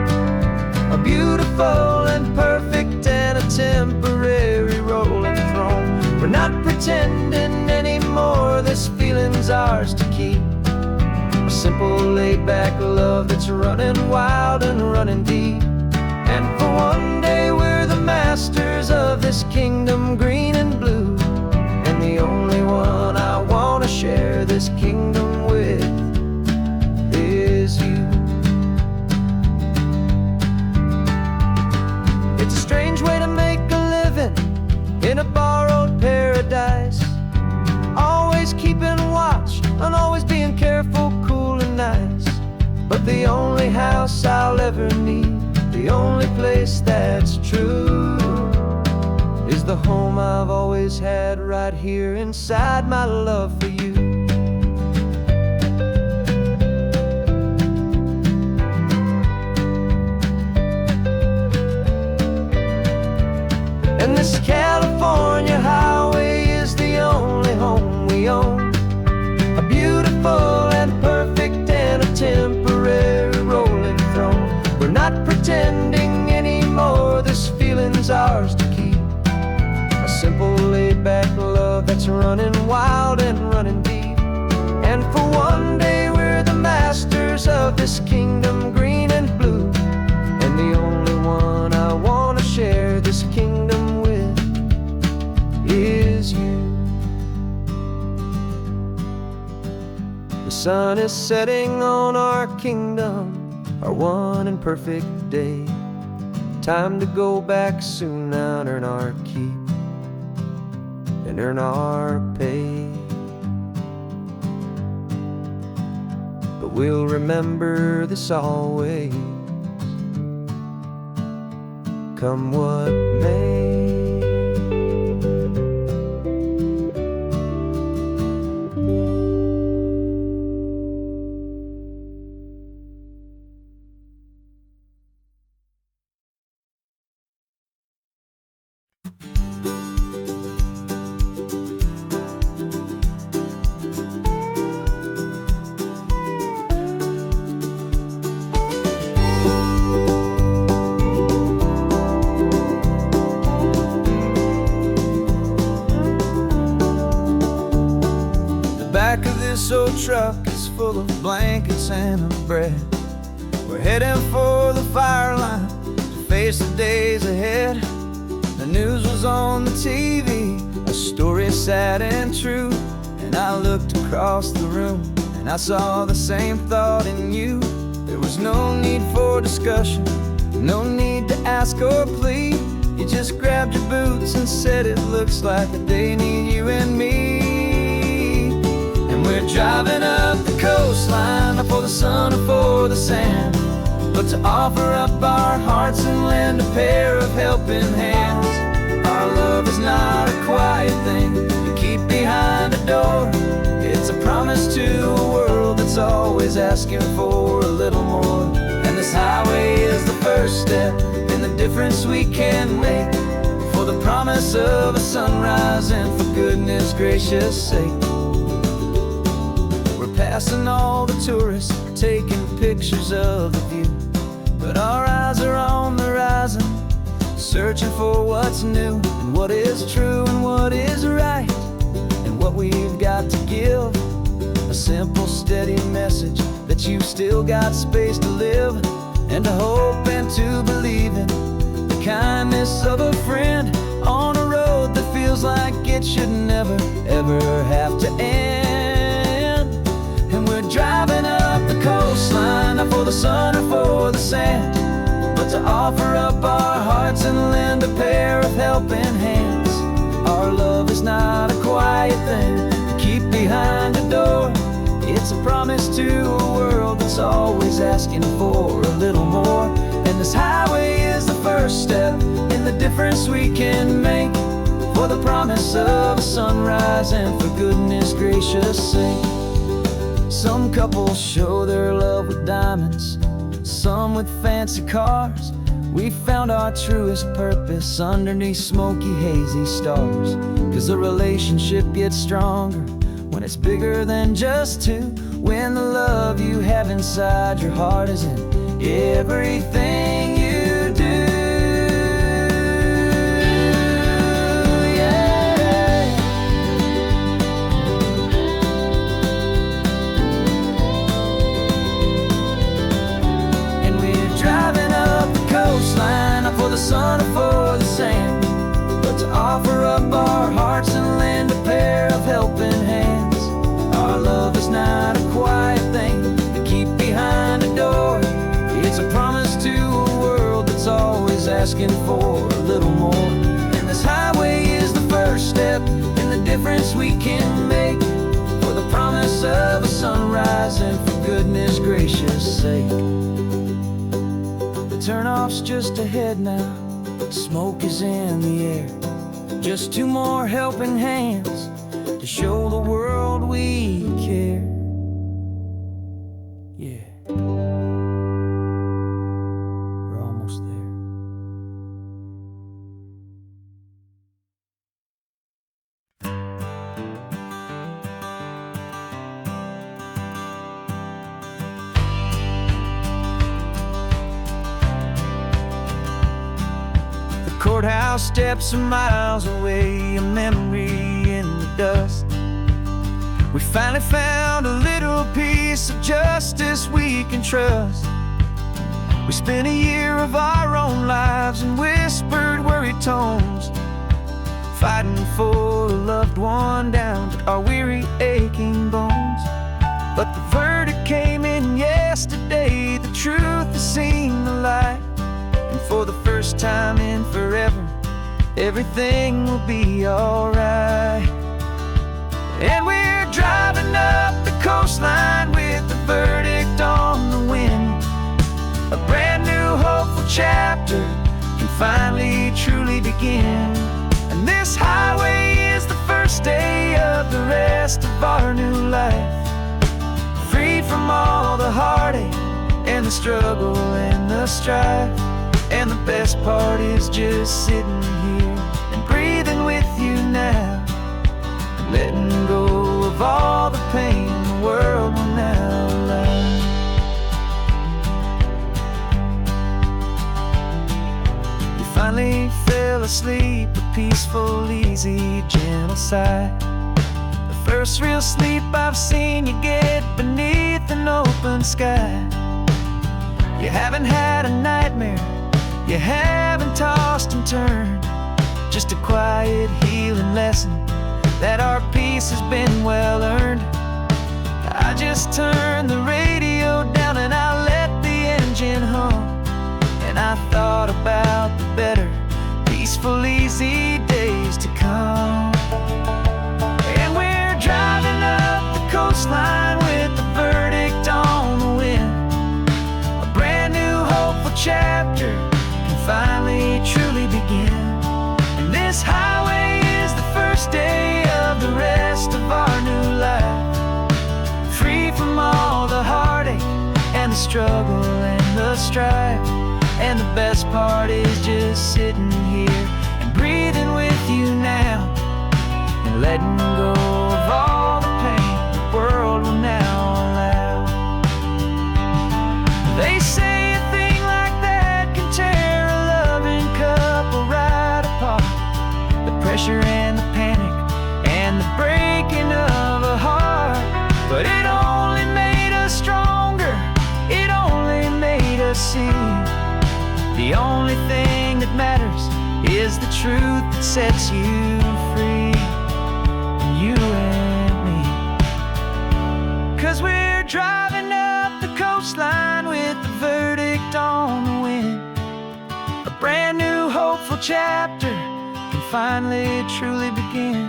a beautiful and perfect and a temporary rolling throne. We're not pretending anymore, this feeling's ours to keep. A simple laid-back love that's running wild and running deep. And for one day we're the masters of this kingdom green and blue, and the only one I want to share this kingdom with is you. It's a strange way to make a living in a borrowed paradise, always keeping watch and always being careful, cool and nice. But the only house I'll ever need, the only place that's true, is the home I've always had right here inside my love for you. And this California highway is the only home we own, a beautiful and perfect and a temporary rolling throne. We're not pretending anymore, this feeling's ours to keep. A simple laid-back love that's running wild and running deep. And for one day we're the masters of this kingdom green and blue, and the only one I want to share this kingdom with is you. The sun is setting on our kingdom, our one and perfect day. Time to go back soon now and earn our keep and earn our pay. But we'll remember this always, come what may. Back of this old truck is full of blankets and a bread. We're heading for the fire line to face the days ahead. The news was on the TV, a story sad and true. And I looked across the room and I saw the same thought in you. There was no need for discussion, no need to ask or plead. You just grabbed your boots and said it looks like the day need you and me. And we're driving up the coastline, not for the sun or for the sand, but to offer up our hearts and lend a pair of helping hands. Our love is not a quiet thing you keep behind a door. It's a promise to a world that's always asking for a little more. And this highway is the first step in the difference we can make, for the promise of a sunrise and for goodness gracious sake. We're passing all the tourists, taking pictures of the view, but our eyes are on the horizon, searching for what's new and what is true and what is right, and what we've got to give. A simple, steady message that you've still got space to live, and to hope and to believe in the kindness of a friend on a road that feels like it should never, ever have to end. And we're driving up the coastline, not for the sun or for the sand, but to offer up our hearts and lend a pair of helping hands. Our love is not a quiet thing to keep behind a door. It's a promise to a world that's always asking for a little more. And this highway is the first step in the difference we can make, for the promise of a sunrise and for goodness gracious sake. Some couples show their love with diamonds, some with fancy cars. We found our truest purpose underneath smoky, hazy stars. 'Cause a relationship gets stronger when it's bigger than just two, when the love you have inside your heart is in everything you do. Yeah. And we're driving up the coastline, not for the sun or for the sand, but to offer up our hearts and lend a pair of helping hands. Our love is not a quiet thing to keep behind a door. It's a promise to a world that's always asking for a little more. And this highway is the first step in the difference we can make, for the promise of a sunrise and for goodness gracious sake. The turnoff's just ahead now, smoke is in the air. Just two more helping hands to show the world we care. Yeah, we're almost there. The courthouse steps are miles away, a memory in the dust. We finally found a little piece of justice we can trust. We spent a year of our own lives in whispered, worried tones, fighting for a loved one down to our weary, aching bones. But the verdict came in yesterday, the truth has seen the light, and for the first time in forever, everything will be alright. And we're driving up the coastline with the verdict on the wind. A brand new hopeful chapter can finally truly begin. And this highway is the first day of the rest of our new life, free from all the heartache and the struggle and the strife. And the best part is just sitting here and breathing with you now, letting go of all the pain the world will now allow. You finally fell asleep, a peaceful, easy, gentle sigh. The first real sleep I've seen you get beneath an open sky. You haven't had a nightmare, you You haven't tossed and turned, just a quiet healing lesson that our peace has been well earned. I just turned the radio down and I let the engine hum, and I thought about the better, peaceful, easy days to come. And we're driving up the coastline with the verdict on the wind. A brand new hopeful chapter can finally truly begin. And this highway is the first day of the rest of our new life, free from all the heartache and the struggle and the strife. And the best part is just sitting here and breathing with you now, and letting go of all the pain the world will now allow. They say a thing like that can tear a loving couple right apart. The pressure and the panic and the breaking of a heart, but it only made us stronger, it only made us see the only thing that matters is the truth that sets you free, you and me. 'Cause we're driving up the coastline with the verdict on the wind. A brand new hopeful chapter can finally truly begin.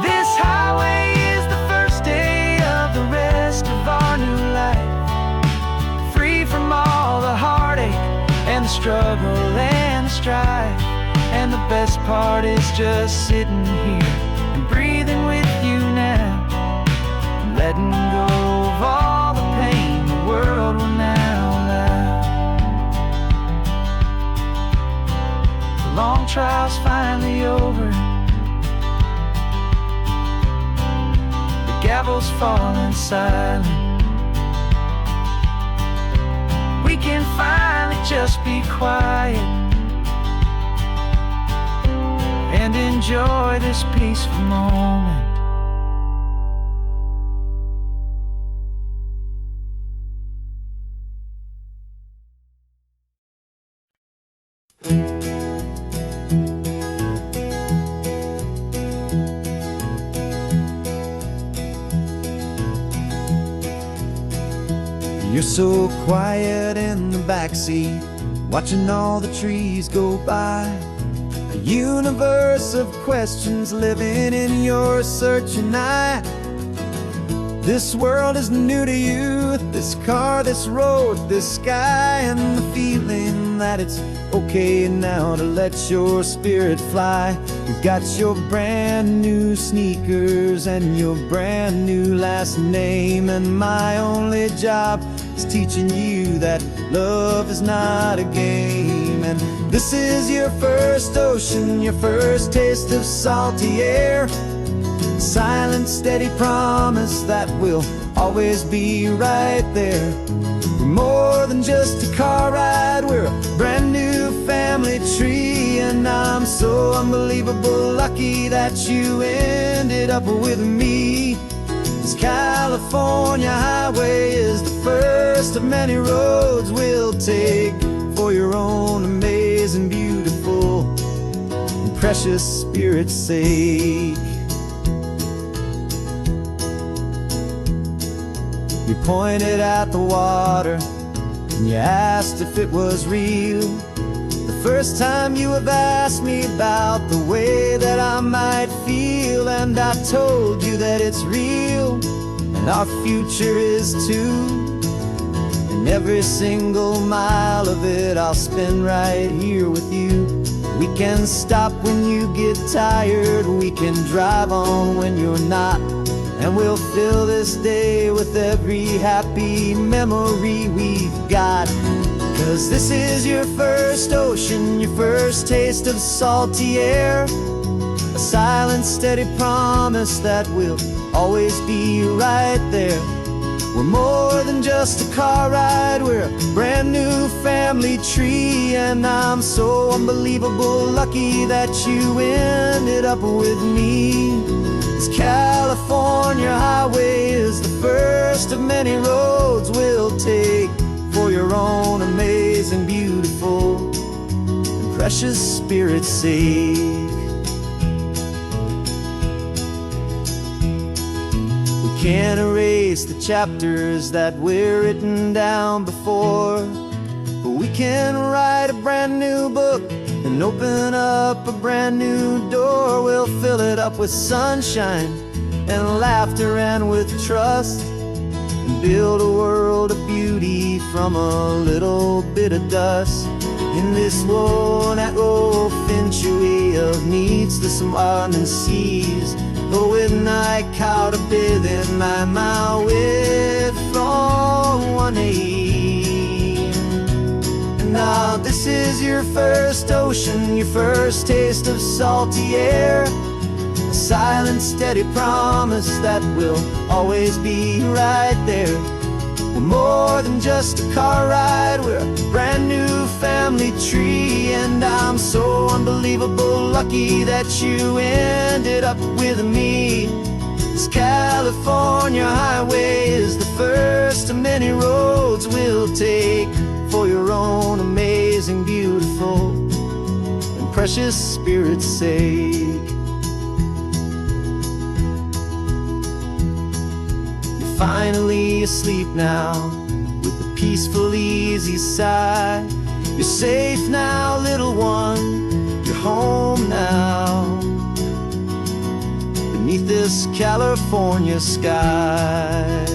This highway is the first day of the rest of our new life, free from all the heartache and the struggle and the strife. And the best part is just sitting here and breathing with you now, and letting go of all the pain the world will now allow. The long trial's finally over, the gavel's falling silent. We can finally just be quiet and enjoy this peaceful moment. You're so quiet in the backseat, watching all the trees go by. A universe of questions living in your searching eye. This world is new to you, this car, this road, this sky, and the feeling that it's okay now to let your spirit fly. You've got your brand new sneakers and your brand new last name, and my only job is teaching you that love is not a game. And this is your first ocean, your first taste of salty air, silent, steady promise that we'll always be right there. We're more than just a car ride, we're a brand new family tree, and I'm so unbelievable lucky that you ended up with me. This California highway is the first of many roads we'll take for your own amazing, beautiful, and precious spirit's sake. You pointed at the water and you asked if it was real. The first time you have asked me about the way that I might feel, and I told you that it's real and our future is too. And every single mile of it I'll spend right here with you. We can stop when you get tired, we can drive on when you're not, and we'll fill this day with every happy memory we've got. 'Cause this is your first ocean, your first taste of salty air, a silent, steady promise that we'll always be right there. We're more than just a car ride, we're a brand new family tree, and I'm so unbelievable lucky that you ended up with me. This California highway is the first of many roads we'll take for your own amazing, beautiful, precious Spirit's sake. We can't erase the chapters that were written down before, but we can write a brand new book and open up a brand new door. We'll fill it up with sunshine and laughter and with trust, and build a world of beauty from a little bit of dust. In this world century of needs the surrounding seas, but with night caught a bit in my mouth with from one aim. And now this is your first ocean, your first taste of salty air, a silent steady promise that we'll always be right there. We're more than just a car ride, we're a brand new family tree. And I'm so unbelievable lucky that you ended up with me. This California highway is the first of many roads we'll take for your own amazing, beautiful, and precious Spirit's sake. Finally asleep now, with a peaceful, easy sigh. You're safe now, little one, you're home now, beneath this California sky.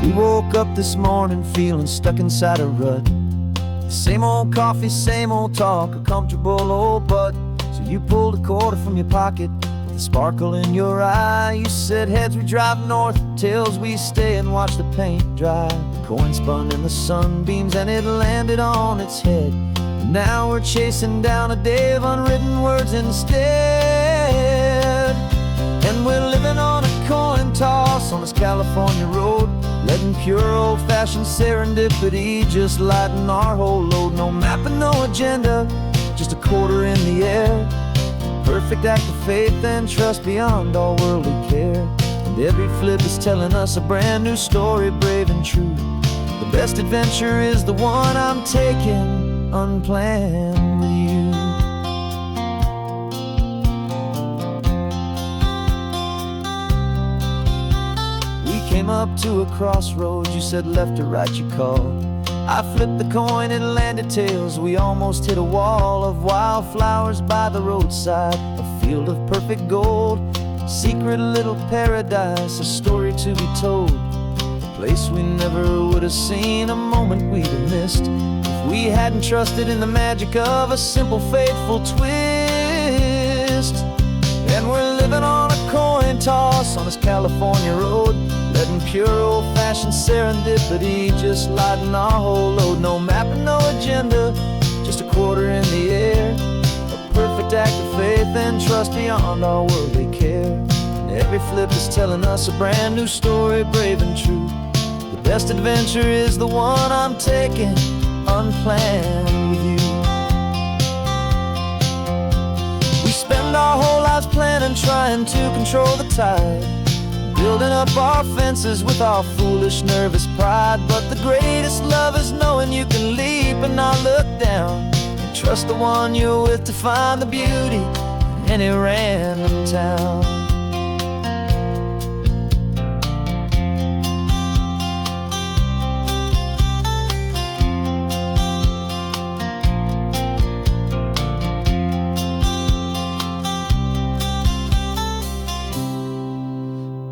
We woke up this morning feeling stuck inside a rut. Same old coffee, same old talk, a comfortable old butt. So you pulled a quarter from your pocket with a sparkle in your eye. You said heads we drive north, tails we stay and watch the paint dry. The coin spun in the sunbeams and it landed on its head. And now we're chasing down a day of unwritten words instead. And we're living on a coin toss on this California road, letting pure old-fashioned serendipity just lighten our whole load. No map and no agenda, just a quarter in the air. Perfect act of faith and trust beyond all worldly care. And every flip is telling us a brand new story, brave and true. The best adventure is the one I'm taking unplanned with you. Came up to a crossroads, you said left or right you called. I flipped the coin, it landed tails. We almost hit a wall of wildflowers by the roadside, a field of perfect gold, secret little paradise, a story to be told, a place we never would have seen, a moment we'd have missed if we hadn't trusted in the magic of a simple, faithful twist. And we're living on a coin toss on this California road, letting pure old-fashioned serendipity just lighten our whole load. No map and no agenda, just a quarter in the air. A perfect act of faith and trust beyond our worldly care. And every flip is telling us a brand new story, brave and true. The best adventure is the one I'm taking unplanned with you. We spend our whole lives planning, trying to control the tide, building up our fences with our foolish, nervous pride. But the greatest love is knowing you can leap and not look down, and trust the one you're with to find the beauty in any random town.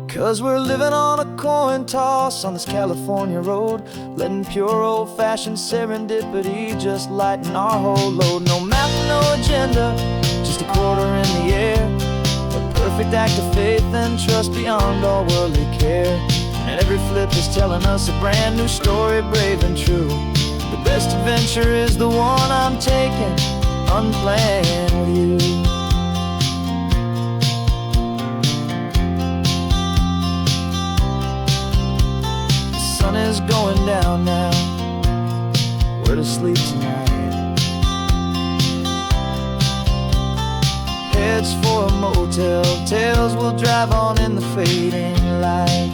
'Cause we're living on a coin toss on this California road, letting pure old-fashioned serendipity just lighten our whole load. No map, no agenda, just a quarter in the air. A perfect act of faith and trust beyond all worldly care. And every flip is telling us a brand new story, brave and true. The best adventure is the one I'm taking unplanned with you. The sun is going down now. Where to sleep tonight? Heads for a motel. Tails will drive on in the fading light.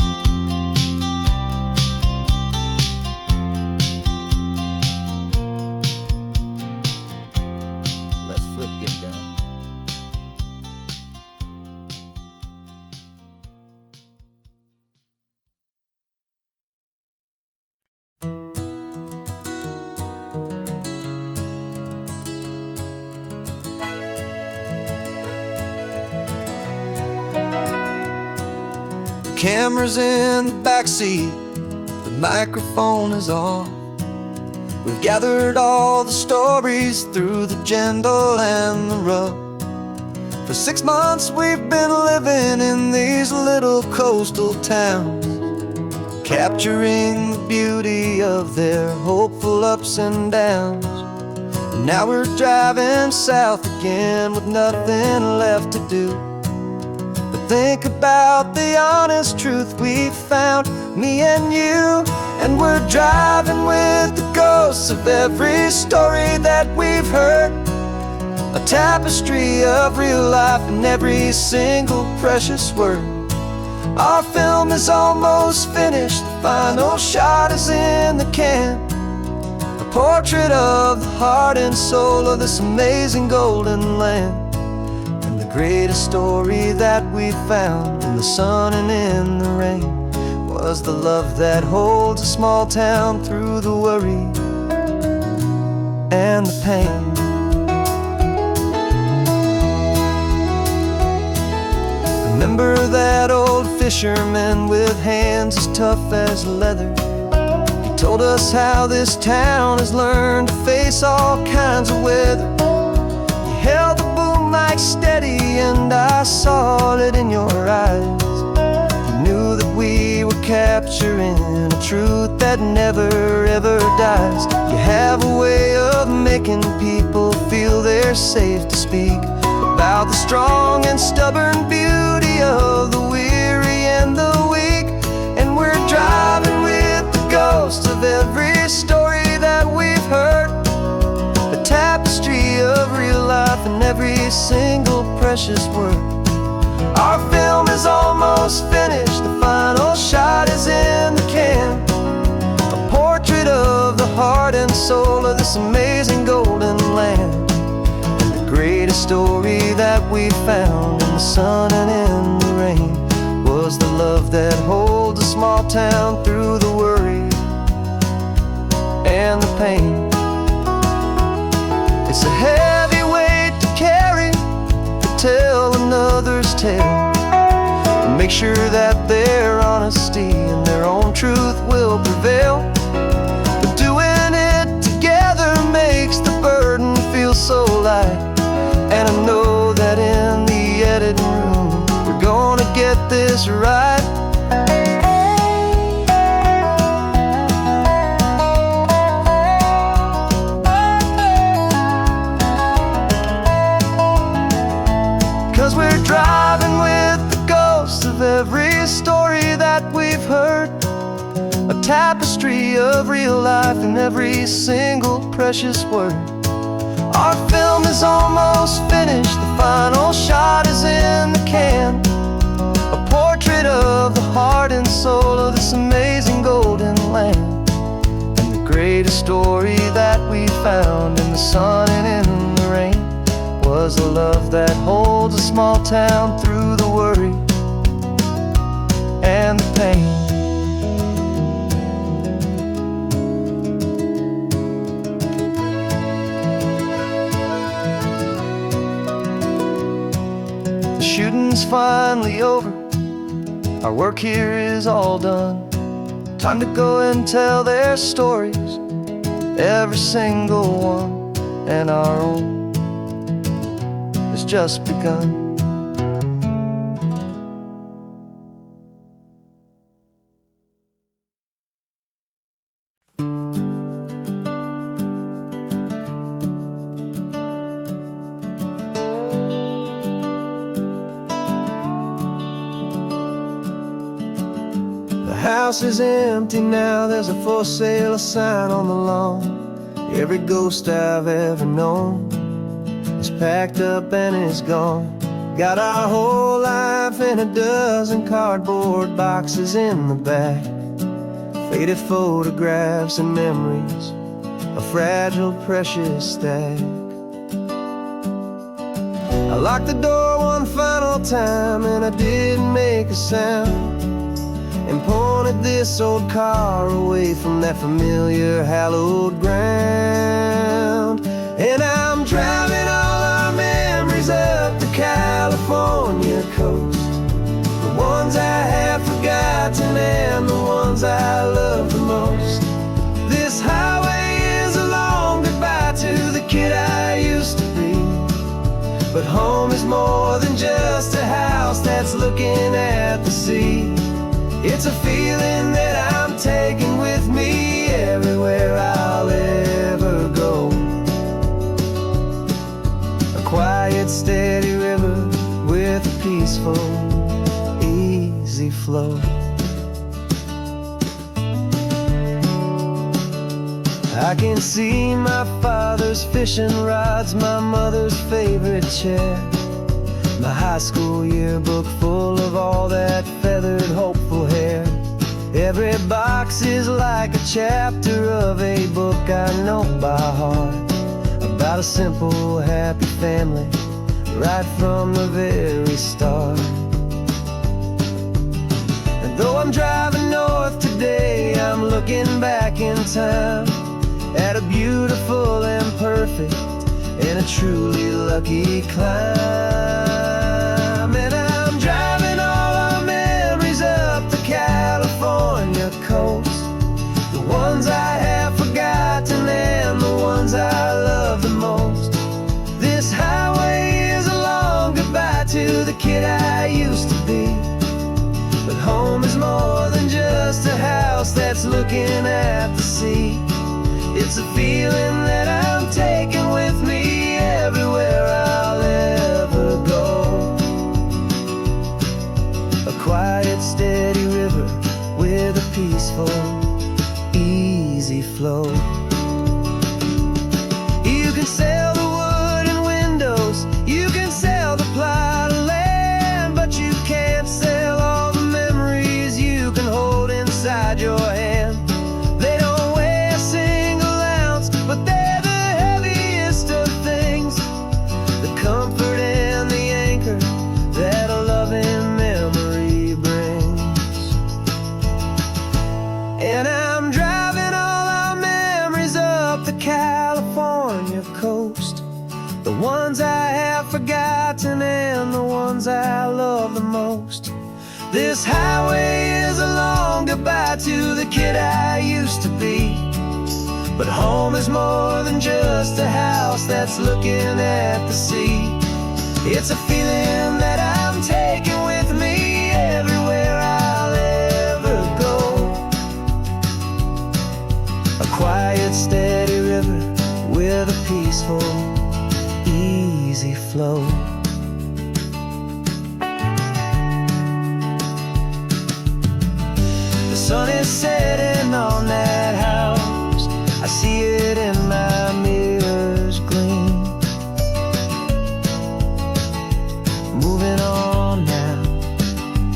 Let's flip get down. Camera's in the backseat, the microphone is on. We've gathered all the stories through the gentle and the rough. For 6 months we've been living in these little coastal towns, capturing the beauty of their hopeful ups and downs. And now we're driving south again with nothing left to do. Think about the honest truth we found, me and you. And we're driving with the ghosts of every story that we've heard, a tapestry of real life and every single precious word. Our film is almost finished, the final shot is in the can, a portrait of the heart and soul of this amazing golden land. The greatest story that we found in the sun and in the rain was the love that holds a small town through the worry and the pain. Remember that old fisherman with hands as tough as leather? He told us how this town has learned to face all kinds of weather. He held the boom mic steady and I saw it in your eyes. You knew that we were capturing a truth that never ever dies. You have a way of making people feel they're safe to speak about the strong and stubborn beauty of the weary and the weak. And we're driving with the ghosts of every story that we've heard, the tapestry of real life and every single precious word. Our film is almost finished, the final shot is in the can, a portrait of the heart and soul of this amazing golden land. And the greatest story that we found in the sun and in the rain was the love that holds a small town through the worry and the pain. It's a heavy weight to carry, to tell another's tale, and make sure that their honesty and their own truth will prevail. But doing it together makes the burden feel so light. And I know that in the editing room we're gonna get this right. 'Cause we're driving with the ghosts of every story that we've heard, a tapestry of real life and every single precious word. Our film is almost finished, the final shot is in the can, a portrait of the heart and soul of this amazing golden land. And the greatest story that we found in the sun and in the rain was a love that holds a small town through the worry and the pain. The shooting's finally over, our work here is all done. Time to go and tell their stories, every single one, and our own has just begun. house is empty now, there's a for sale sign on the lawn. Every ghost I've ever known is packed up and is gone. Got our whole life in a dozen cardboard boxes in the back. Faded photographs and memories, a fragile, precious stack. I locked the door one final time and I didn't make a sound, and pointed this old car away from that familiar hallowed ground. And I'm driving all our memories up the California coast, the ones I have forgotten and the ones I love the most. This highway is a long goodbye to the kid I used to be, but home is more than just a house that's looking at the sea. It's a feeling that I'm taking with me everywhere I'll ever go. A quiet, steady river with a peaceful, easy flow. I can see my father's fishing rods, my mother's favorite chair, my high school yearbook full of all that feathered, hopeful hair. Every box is like a chapter of a book I know by heart, about a simple, happy family right from the very start. And though I'm driving north today, I'm looking back in time at a beautiful and perfect and a truly lucky climb. And I'm driving all our memories up the California coast, the ones I have forgotten and the ones I love the most. This highway is a long goodbye to the kid I used to be, but home is more than just a house that's looking at the sea. It's a feeling that I'm taking with me everywhere I'll ever go. A quiet, steady river with a peaceful, easy flow. You can sell the wood and windows, you can sell the plot of land, but you can't sell all the memories you can hold inside your hand. They don't weigh a single ounce, but they're the heaviest of things, the comfort and the anchor that a loving memory brings. And I'm driving all our memories up the California coast, the ones I have forgotten and the ones I love the most. This highway is a long goodbye to the kid I used to be, but home is more than just a house that's looking at the sea. It's a feeling that I'm taking with me everywhere I'll ever go. A quiet, steady river with a peaceful, easy flow. The sun is setting on that house, I see it in my mirror's gleam. Moving on now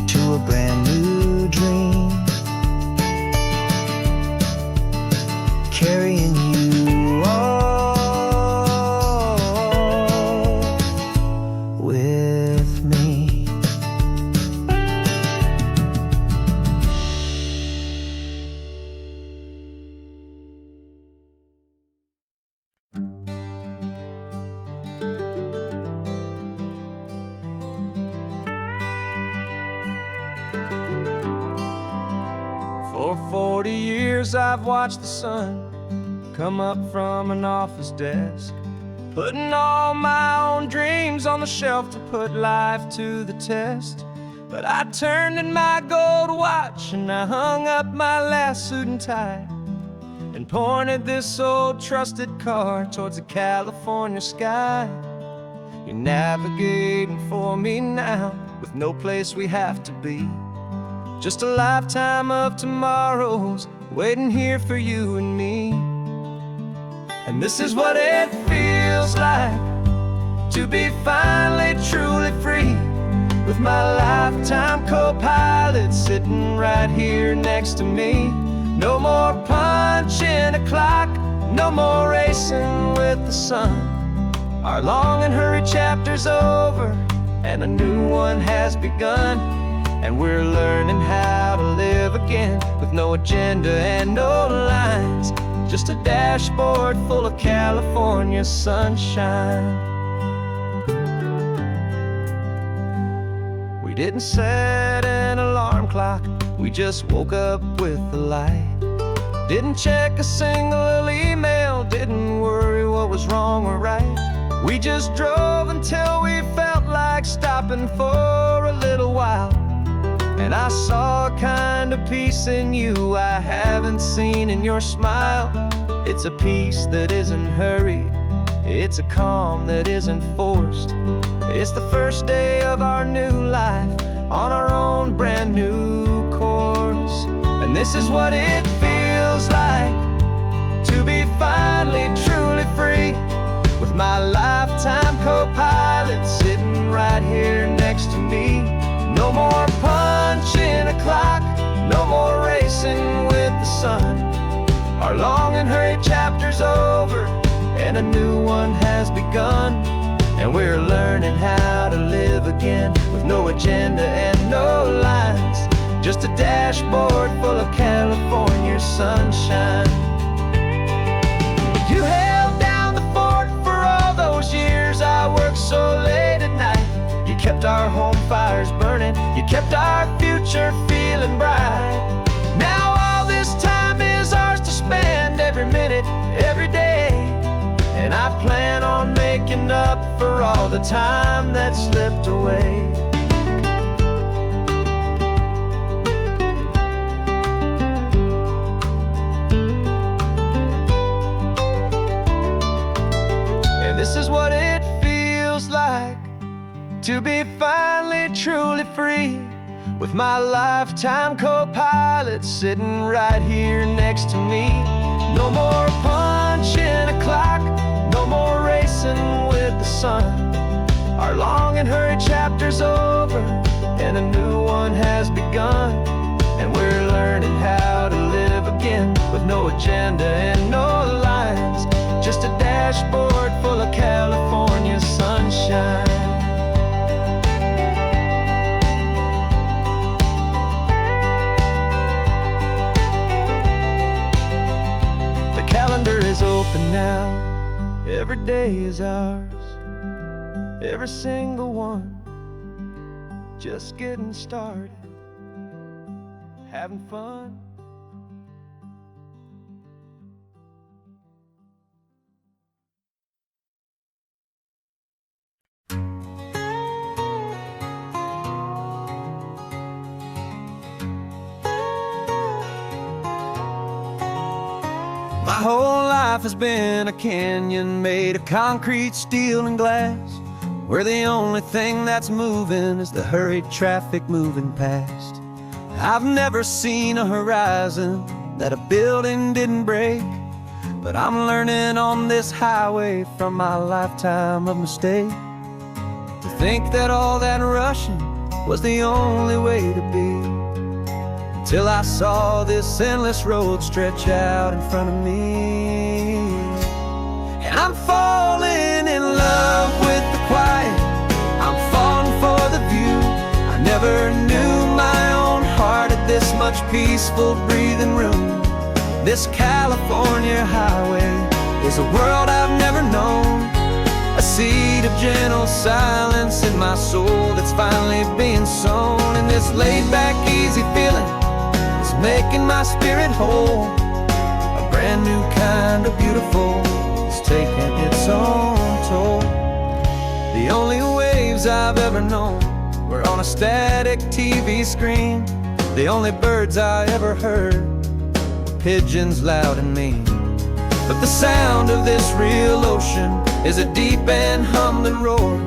to a brand new dream, carrying you all with me. For 40 years I've watched the sun come up from an office desk, putting all my own dreams on the shelf to put life to the test. But I turned in my gold watch and I hung up my last suit and tie, and pointed this old trusted car towards the California sky. You're navigating for me now with no place we have to be. Just a lifetime of tomorrows waiting here for you and me. And this is what it feels like to be finally truly free, with my lifetime co-pilot sitting right here next to me. No more punching a clock, no more racing with the sun. Our long and hurried chapter's over, and a new one has begun. And we're learning how to live again, with no agenda and no lines, just a dashboard full of California sunshine. We didn't set an alarm clock, we just woke up with the light. Didn't check a single email, didn't worry what was wrong or right. We just drove until we felt like stopping for a little while. And I saw a kind of peace in you I haven't seen in your smile. It's a peace that isn't hurried, it's a calm that isn't forced. It's the first day of our new life, on our own brand new course. And this is what it feels like to be finally truly free, with my lifetime co-pilot sitting right here next to me. No more punching a clock, no more racing with the sun. Our long and hurried chapter's over, and a new one has begun. And we're learning how to live again, with no agenda and no lines, just a dashboard full of California sunshine. You held down the fort for all those years I worked so late at night. You kept our home fires burning, you kept our future feeling bright. Now all this time is ours to spend, every minute, every day. And I plan on making up for all the time that slipped away. And this is what it feels like to be finally truly free, with my lifetime co-pilot sitting right here next to me. No more punching a clock, no more racing with the sun. Our long and hurried chapter's over, and a new one has begun. And we're learning how to live again, with no agenda and no lines, just a dashboard full of California sunshine. Calendar is open now, every day is ours, every single one, just getting started, having fun. My whole life has been a canyon made of concrete, steel, and glass, where the only thing that's moving is the hurried traffic moving past. I've never seen a horizon that a building didn't break, but I'm learning on this highway from my lifetime of mistakes, to think that all that rushing was the only way to be. Till I saw this endless road stretch out in front of me. And I'm falling in love with the quiet, I'm falling for the view. I never knew my own heart had this much peaceful breathing room. This California highway is a world I've never known, a seed of gentle silence in my soul that's finally being sown. And this laid-back, easy feeling making my spirit whole, a brand new kind of beautiful is taking its own toll. The only waves I've ever known were on a static TV screen. The only birds I ever heard were pigeons loud and mean. But the sound of this real ocean is a deep and humbling roar,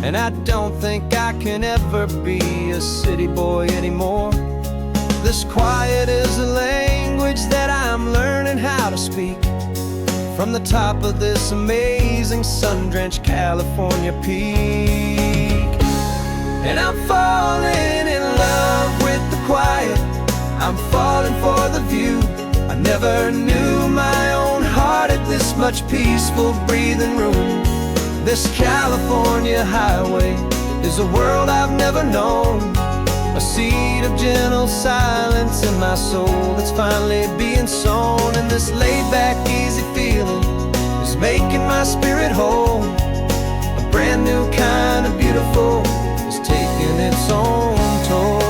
and I don't think I can ever be a city boy anymore. This quiet is a language that I'm learning how to speak from the top of this amazing sun-drenched California peak. And I'm falling in love with the quiet, I'm falling for the view. I never knew my own heart had this much peaceful breathing room. This California highway is a world I've never known, a seed of gentle silence in my soul that's finally being sown. And this laid-back, easy feeling is making my spirit whole. A brand new kind of beautiful is taking its own toll.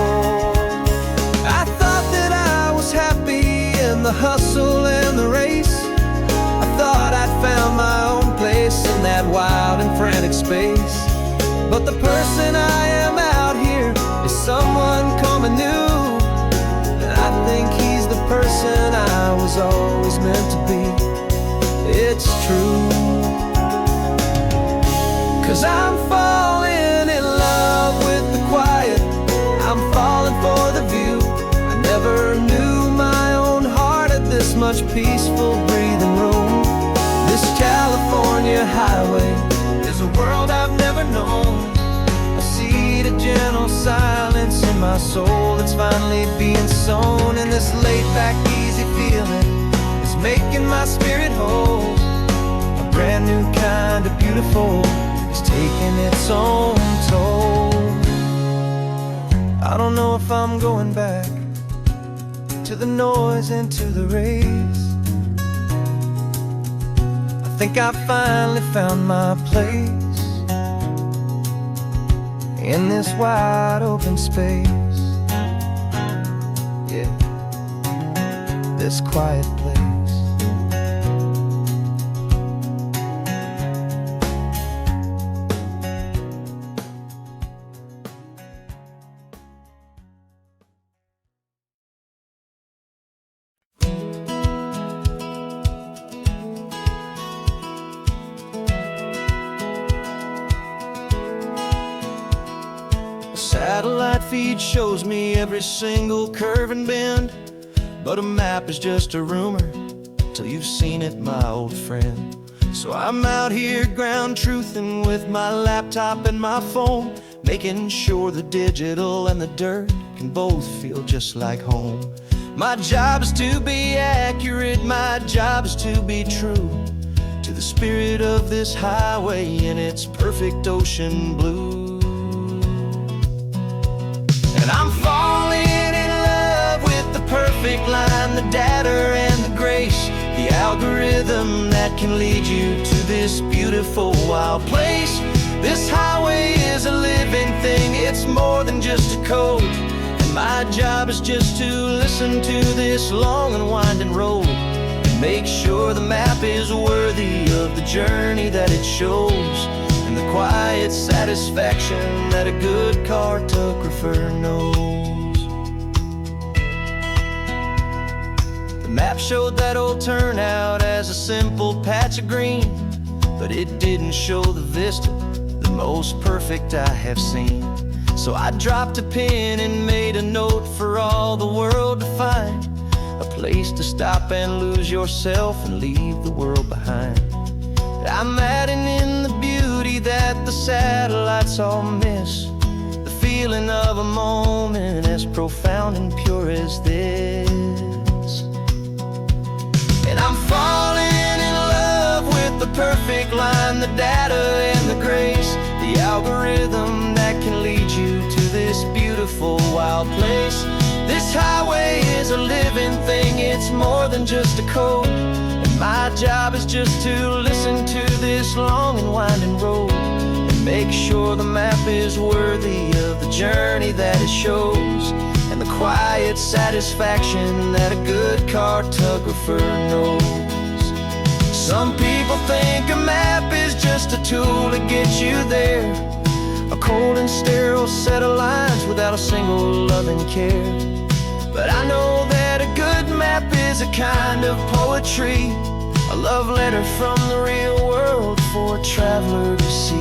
I thought that I was happy in the hustle and the race. I thought I'd found my own place in that wild and frantic space. But the person I am out here is someone coming new, and I think he's the person I was always meant to be. It's true, 'cause I'm falling in love with the quiet, I'm falling for the view. I never knew my own heart had this much peaceful breathing room. This California highway is a world I've never known, a seed of gentle silence in my soul that's finally being sown. And this laid-back, easy feeling is making my spirit whole. A brand new kind of beautiful is taking its own toll. I don't know if I'm going back to the noise and to the race. I think I finally found my place in this wide open space. Yeah, this quiet place. Satellite feed shows me every single curve and bend, but a map is just a rumor till you've seen it, my old friend. So I'm out here ground truthing with my laptop and my phone, making sure the digital and the dirt can both feel just like home. My job is to be accurate, my job is to be true to the spirit of this highway in its perfect ocean blue. I'm falling in love with the perfect line, the data and the grace, the algorithm that can lead you to this beautiful wild place. This highway is a living thing, it's more than just a code. And my job is just to listen to this long and winding road and make sure the map is worthy of the journey that it shows, and the quiet satisfaction that a good cartographer knows. The map showed that old turnout as a simple patch of green, but it didn't show the vista, the most perfect I have seen. So I dropped a pin and made a note for all the world to find, a place to stop and lose yourself and leave the world behind. I'm adding in the beauty that the satellites all miss, the feeling of a moment as profound and pure as this. And I'm falling in love with the perfect line, the data and the grace, the algorithm that can lead you to this beautiful wild place. This highway is a living thing, it's more than just a code. My job is just to listen to this long and winding road and make sure the map is worthy of the journey that it shows, and the quiet satisfaction that a good cartographer knows. Some people think a map is just a tool to get you there, a cold and sterile set of lines without a single loving care. But I know that a good map is a kind of poetry, a love letter from the real world for a traveler to see.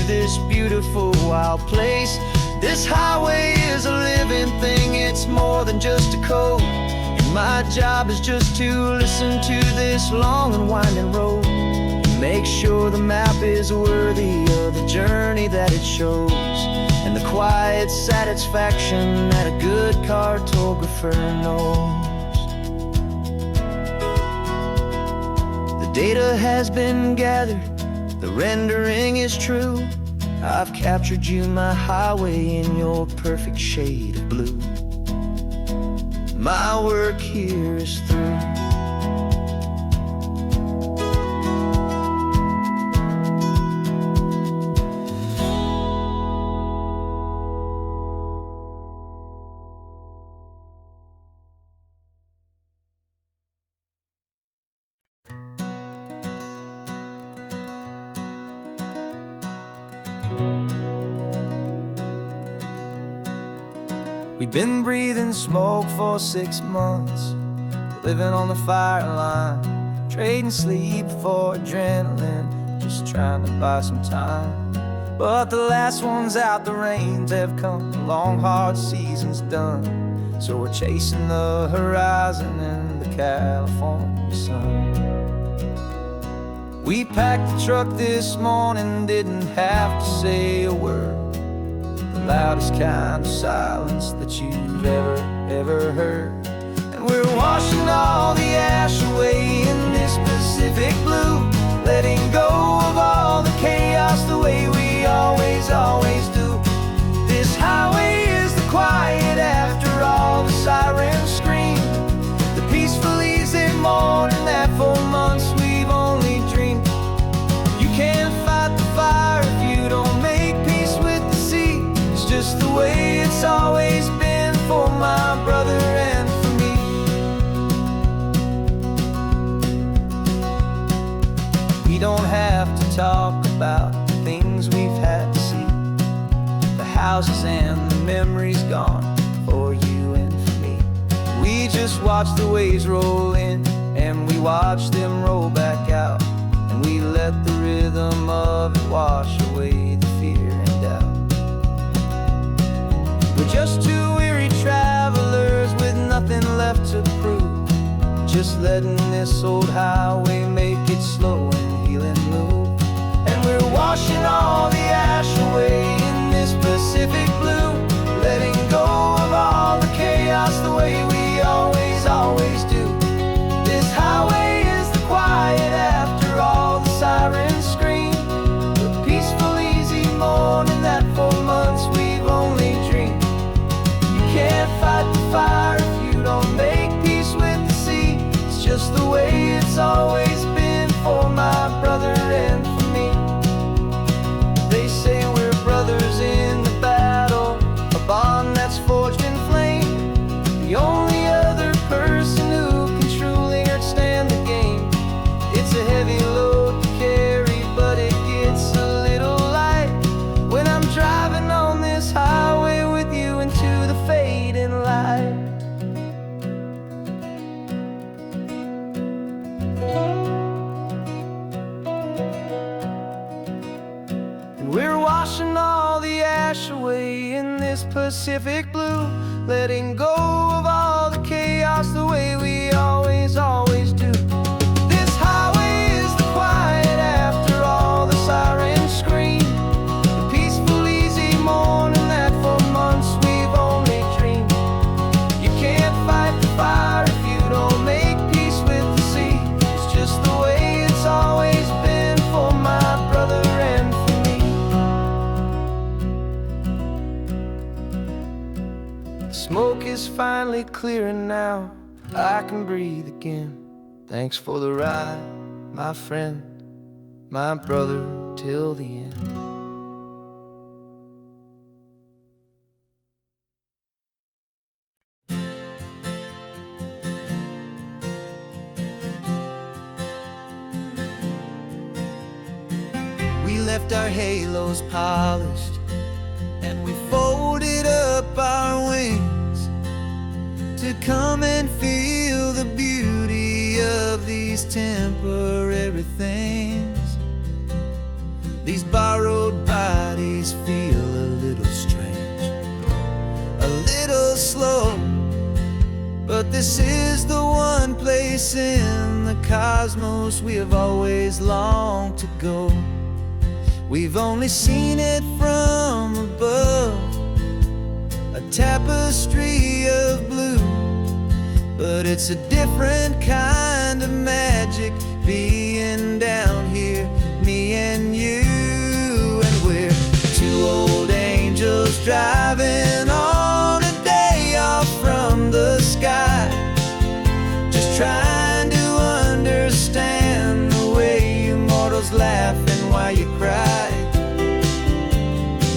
this beautiful wild place. This highway is a living thing, it's more than just a code. And my job is just to listen to this long and winding road, and make sure the map is worthy of the journey that it shows, and the quiet satisfaction that a good cartographer knows. The data has been gathered, the rendering is true. I've captured you, my highway, in your perfect shade of blue. My work here is through. We've been breathing smoke for 6 months, living on the fire line, trading sleep for adrenaline, just trying to buy some time. But the last one's out, the rains have come, the long hard season's done, so we're chasing the horizon in the California sun. We packed the truck this morning, didn't have to say a word, the loudest kind of silence that you've ever heard. And we're washing all the ash away in this Pacific blue, letting go of all the chaos the way we always do. This highway is the quiet after all the sirens scream, the peaceful easy morning that for months we've only dreamed. You can't fight the fire if you don't make peace with the sea. It's just the way it's always been for my brother and for me. We don't have to talk about the things we've had to see, the houses and the memories gone for you and for me. We just watch the waves roll in, and we watch them roll back out, and we let the rhythm of it wash away the fear and doubt. We're just two weary travelers with nothing left to prove, just letting this old highway make its slow and healing move. And we're washing all the ash away in this Pacific blue, letting go of all the chaos the way we always do. This highway is the quiet after all the sirens scream, the peaceful easy morning that for months we've only dreamed. You can't fight the fire if you don't make peace with the sea. It's just the way it's always been for my brother and for me. They say we're brothers in the battle, a bond that's forged in flame. The only other person who can truly understand the game. It's a heavy load to carry, but it gets a little light when I'm driving on this highway with you into the fading light. And we're washing all the ash away in this Pacific blue, letting go of all the chaos the way we always do. This highway is the quiet after all the sirens scream, the peaceful easy morning that for months we've only dreamed. You can't fight the fire if you don't make peace with the sea. It's just the way it's always been for my brother and for me. The smoke is finally clearing now, I can breathe again. Thanks for the ride, my friend, my brother, till the end. We left our halos polished, and we folded up our wings to come and feel the beauty of these temporary things, these borrowed by things feel a little strange, a little slow. But this is the one place in the cosmos we have always longed to go. We've only seen it from above, a tapestry of blue. But it's a different kind of magic being down here, me and you. And we're two old angels driving on a day off from the sky, just trying to understand the way you mortals laugh and why you cry.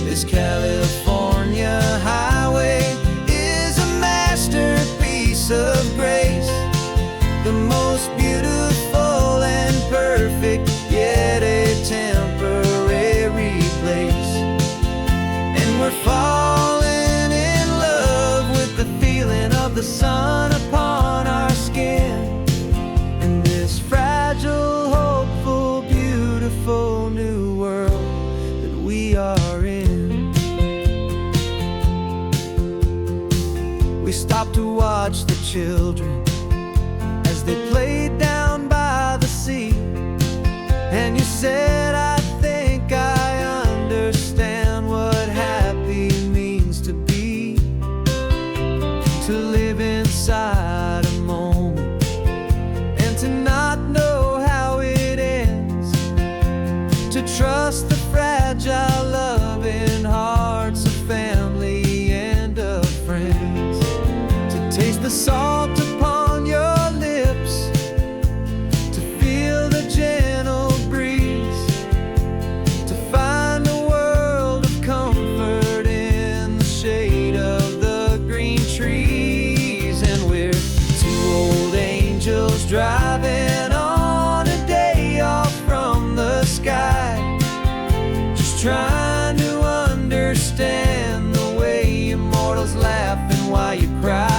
This California highway is a masterpiece of grace, the most beautiful and perfect, yet a temporary place. And we're falling in love with the feeling of the sun upon our skin, in this fragile, hopeful, beautiful new world that we are in. We stopped to watch the children as they played down by the sea, and you said, I think I understand what happy means to be, to live inside a moment and to not know how it ends, to trust the fragile loving hearts of family and of friends, to taste the salt upon your lips, to feel the gentle breeze, to find a world of comfort in the shade of the green trees. And we're two old angels driving on a day off from the sky, just trying to understand the way immortals laugh and why you cry.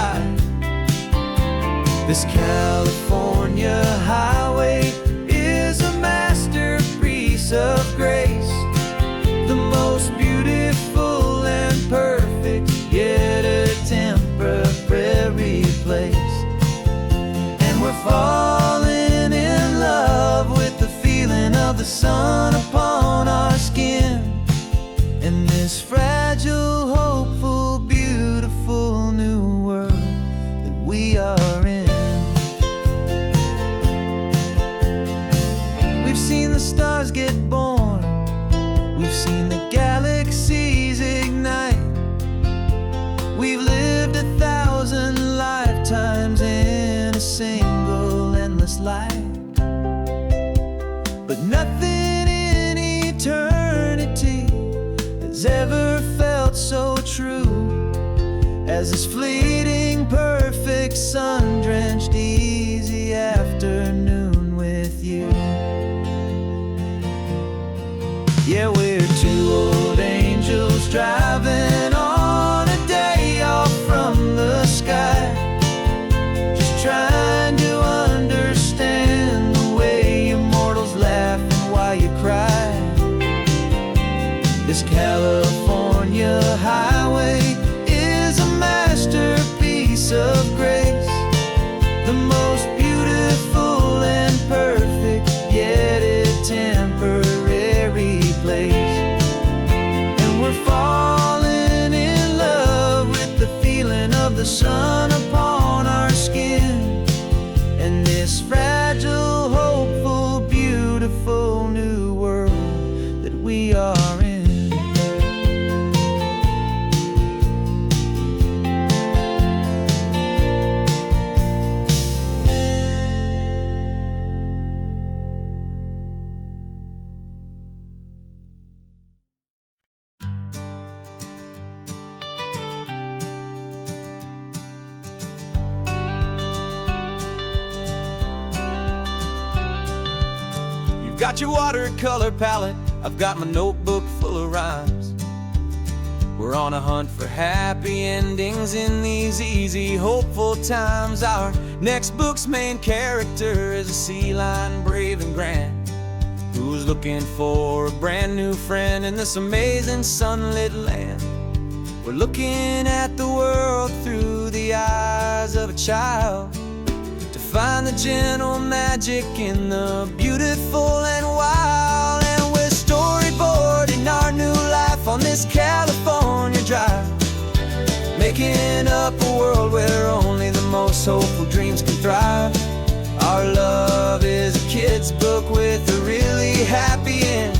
This California highway is a masterpiece of grace, the most beautiful and perfect, yet a temporary place. And we're falling in love with the feeling of the sun upon our skin, in this fragile, hopeful, beautiful new world that we are in. We've seen the stars get born, we've seen the galaxies ignite, we've lived 1,000 lifetimes in a single endless life. But nothing in eternity has ever felt so true as this fleeting, perfect, sun-drenched, easy afternoon with you. Yeah, we're two old angels driving on a day off from the sky, just trying to understand the way immortals laugh and why you cry. This California highway is a masterpiece of grace, the most beautiful and perfect, yet a temporary place. And we're falling in love with the feeling of the sun upon our skin, and this fragile, hopeful, beautiful new world that we are in. Got your watercolor palette, I've got my notebook full of rhymes. We're on a hunt for happy endings in these easy, hopeful times. Our next book's main character is a sea lion, brave and grand. who's looking for a brand new friend in this amazing sunlit land. We're looking at the world through the eyes of a child, to find the gentle magic in the beautiful and wild. And we're storyboarding our new life on this California drive, making up a world where only the most hopeful dreams can thrive. Our love is a kid's book with a really happy end,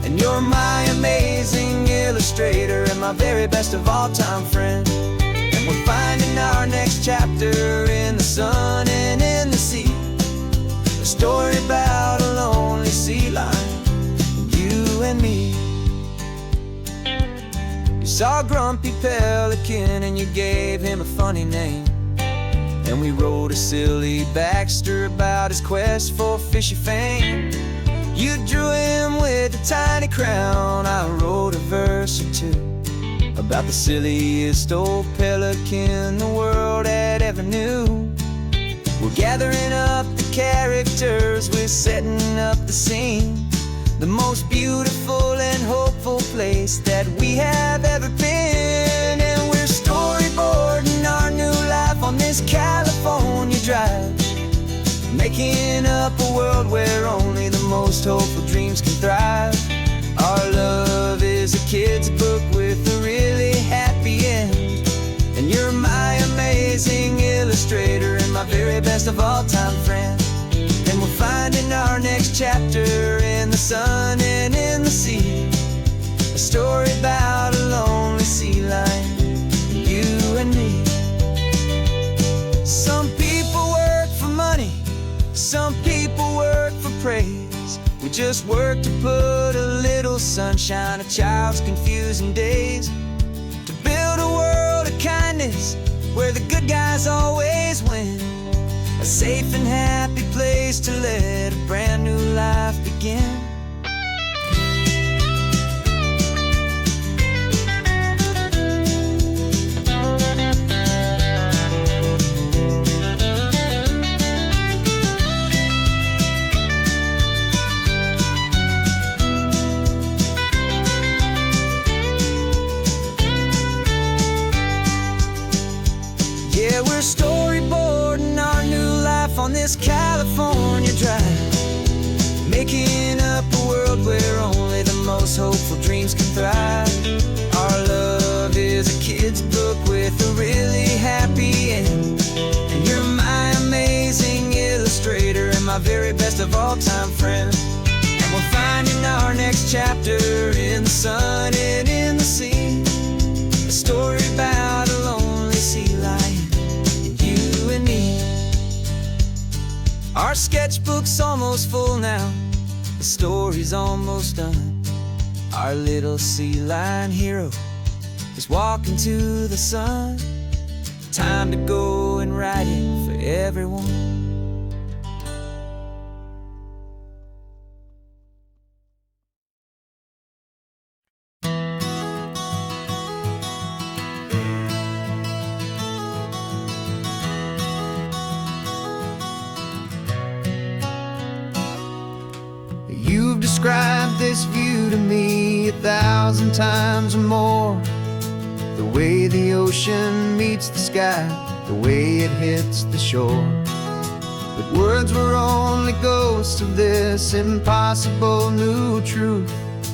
and you're my amazing illustrator and my very best of all time friend. And we're finding our next chapter in the sun and in the sea, a story about a lonely sea lion, you and me. You saw a grumpy pelican and you gave him a funny name, and we wrote a silly Baxter about his quest for fishy fame. You drew him with a tiny crown, I wrote a verse or two about the silliest old pelican the world had ever knew. We're gathering up the characters, we're setting up the scene, the most beautiful and hopeful place that we have ever been. And we're storyboarding our new life on this California drive, making up a world where only the most hopeful dreams can thrive. Our love is a kid's book with a really happy end, and you're my amazing illustrator and my very best of all time friend. And we're finding our next chapter in the sun and in the sea, a story about a lonely sea lion, you and me. Some people work for money, some people work for praise. We just work to put a little sunshine in a child's confusing days, to build a world of kindness where the good guys always win, a safe and happy place to let a brand new life begin. Yeah, we're storyboarding our new life on this California drive, making up a world where only the most hopeful dreams can thrive. Our love is a kid's book with a really happy end, and you're my amazing illustrator and my very best of all time friend. And we're finding our next chapter in the sun and in the sea, a story about a lonely sea lion, you and me. Our sketchbook's almost full now, the story's almost done. Our little sea lion hero is walking to the sun. Time to go and write it for everyone. You've described this view to me 1,000 times or more, the way the ocean meets the sky, the way it hits the shore. But words were only ghosts of this impossible new truth.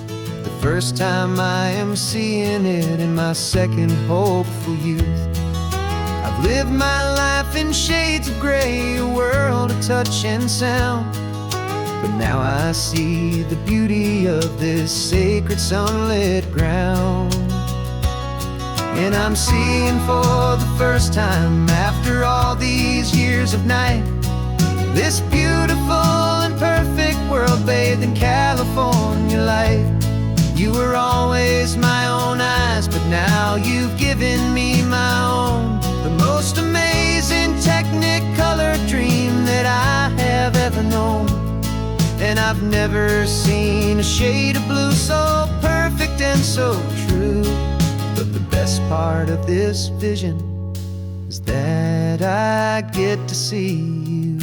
The first time I am seeing it in my second hopeful youth. I've lived my life in shades of gray, a world of touch and sound, but now I see the beauty of this sacred sunlit ground. And I'm seeing for the first time, after all these years of night, this beautiful and perfect world bathed in California light. You were always my own eyes, but now you've given me my own, the most amazing technicolor dream that I have ever known. And I've never seen a shade of blue so perfect and so true. But the best part of this vision is that I get to see you.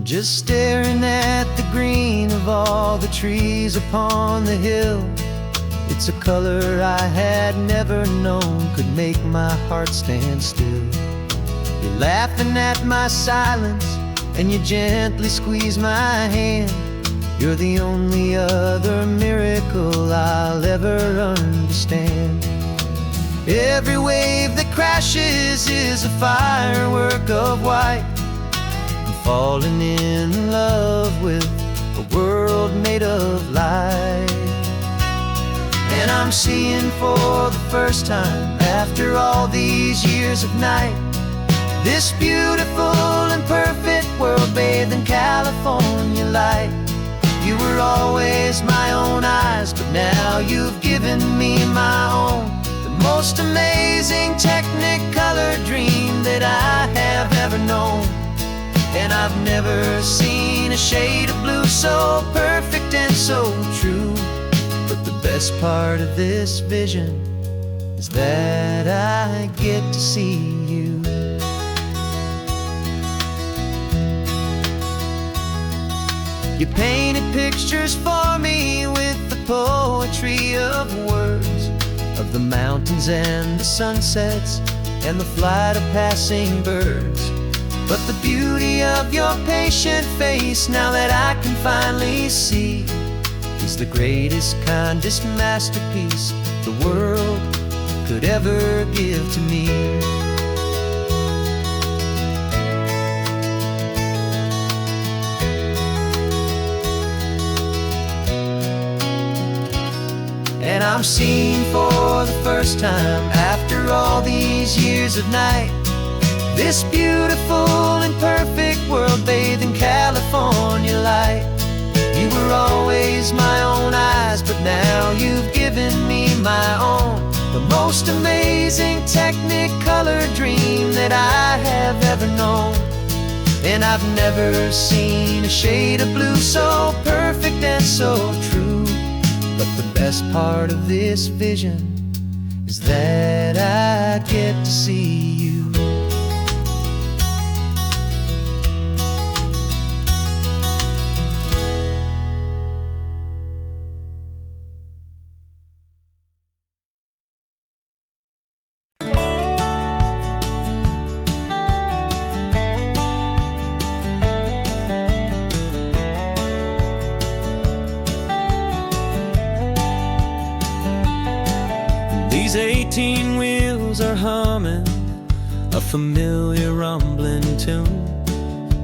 just staring at the green of all the trees upon the hill. It's a color I had never known could make my heart stand still. You're laughing at my silence, and you gently squeeze my hand. You're the only other miracle I'll ever understand. Every wave that crashes is a firework of white. I'm falling in love with a world made of light. And I'm seeing for the first time, after all these years of night, this beautiful and perfect world bathed in California light. You were always my own eyes, but now you've given me my own. The most amazing technicolor dream that I have ever known. And I've never seen a shade of blue so perfect and so true. But the best part of this vision is that I get to see you. You painted pictures for me with the poetry of words, of the mountains and the sunsets and the flight of passing birds. But the beauty of your patient face, now that I can finally see, is the greatest, kindest masterpiece the world could ever give to me. And I'm seeing for the first time, after all these years of night, this beautiful and perfect world bathed in California light. You were always my own eyes, but now you've given me my own. The most amazing technicolor dream that I have ever known. And I've never seen a shade of blue so perfect and so true. But the best part of this vision is that I get to see you. These 18 wheels are humming a familiar rumbling tune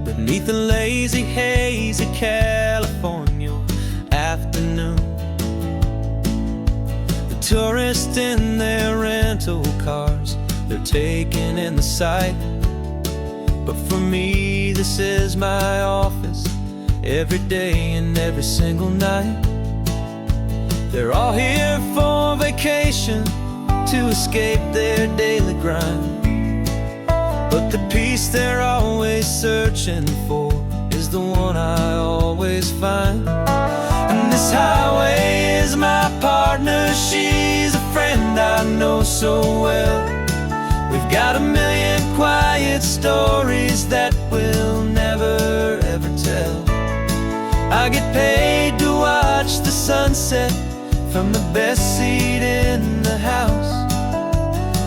beneath the lazy haze of California afternoon. The tourists in their rental cars, they're taking in the sight. But for me, this is my office, every day and every single night. They're all here for vacation, to escape their daily grind. But the peace they're always searching for is the one I always find. And this highway is my partner, she's a friend I know so well. We've got a million quiet stories that we'll never ever tell. I get paid to watch the sunset from the best seat in the house,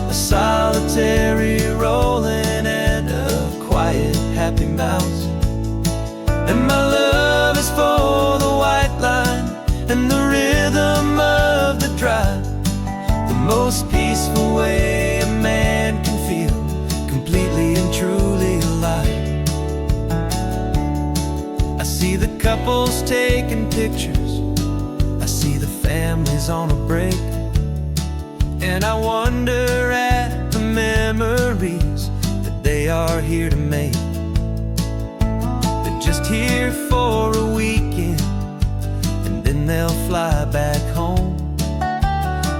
a solitary rolling and a quiet happy mouse. And my love is for the white line and the rhythm of the drive, the most peaceful way a man can feel completely and truly alive. I see the couples taking pictures, I see the families on a break, and I wonder at the memories that they are here to make. They're just here for a weekend, and then they'll fly back home,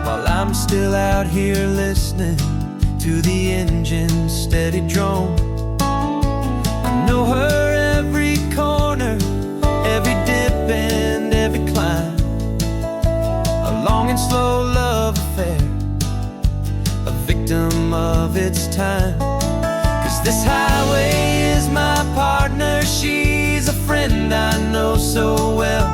while I'm still out here listening to the engine's steady drone. I know her every corner, every dip and every climb, a long and slow love affair, a victim of its time. 'Cause this highway is my partner, she's a friend I know so well.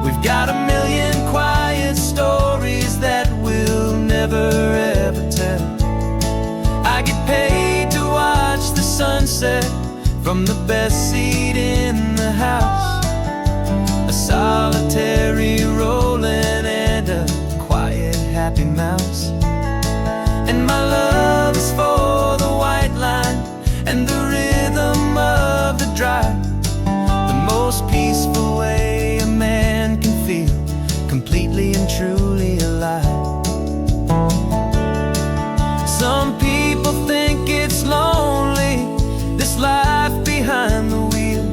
We've got a million quiet stories that we'll never ever tell. I get paid to watch the sunset from the best seat in the house. A solitary rolling and a quiet happy mouse. And my love is for the white line and the rhythm of the drive. The most peaceful way a man can feel completely and truly alive. Some people think it's lonely, this life behind the wheel,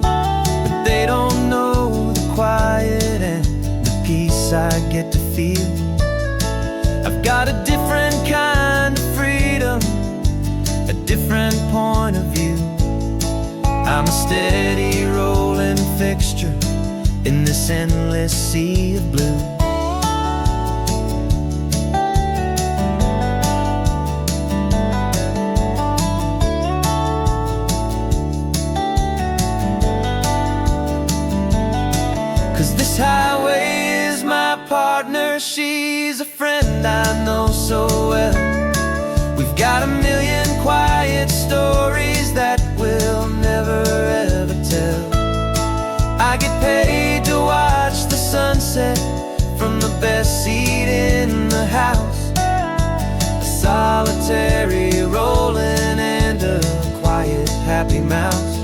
but they don't know the quiet and the peace I get to feel. I've got a different kind of freedom, a different point of view. I'm a steady rolling fixture in this endless sea of blue. Cause this highway is my partner, she's a friend I know so well. We've got a million quiet stories that we'll never ever tell. I get paid to watch the sunset from the best seat in the house. A solitary rolling and a quiet happy mouse.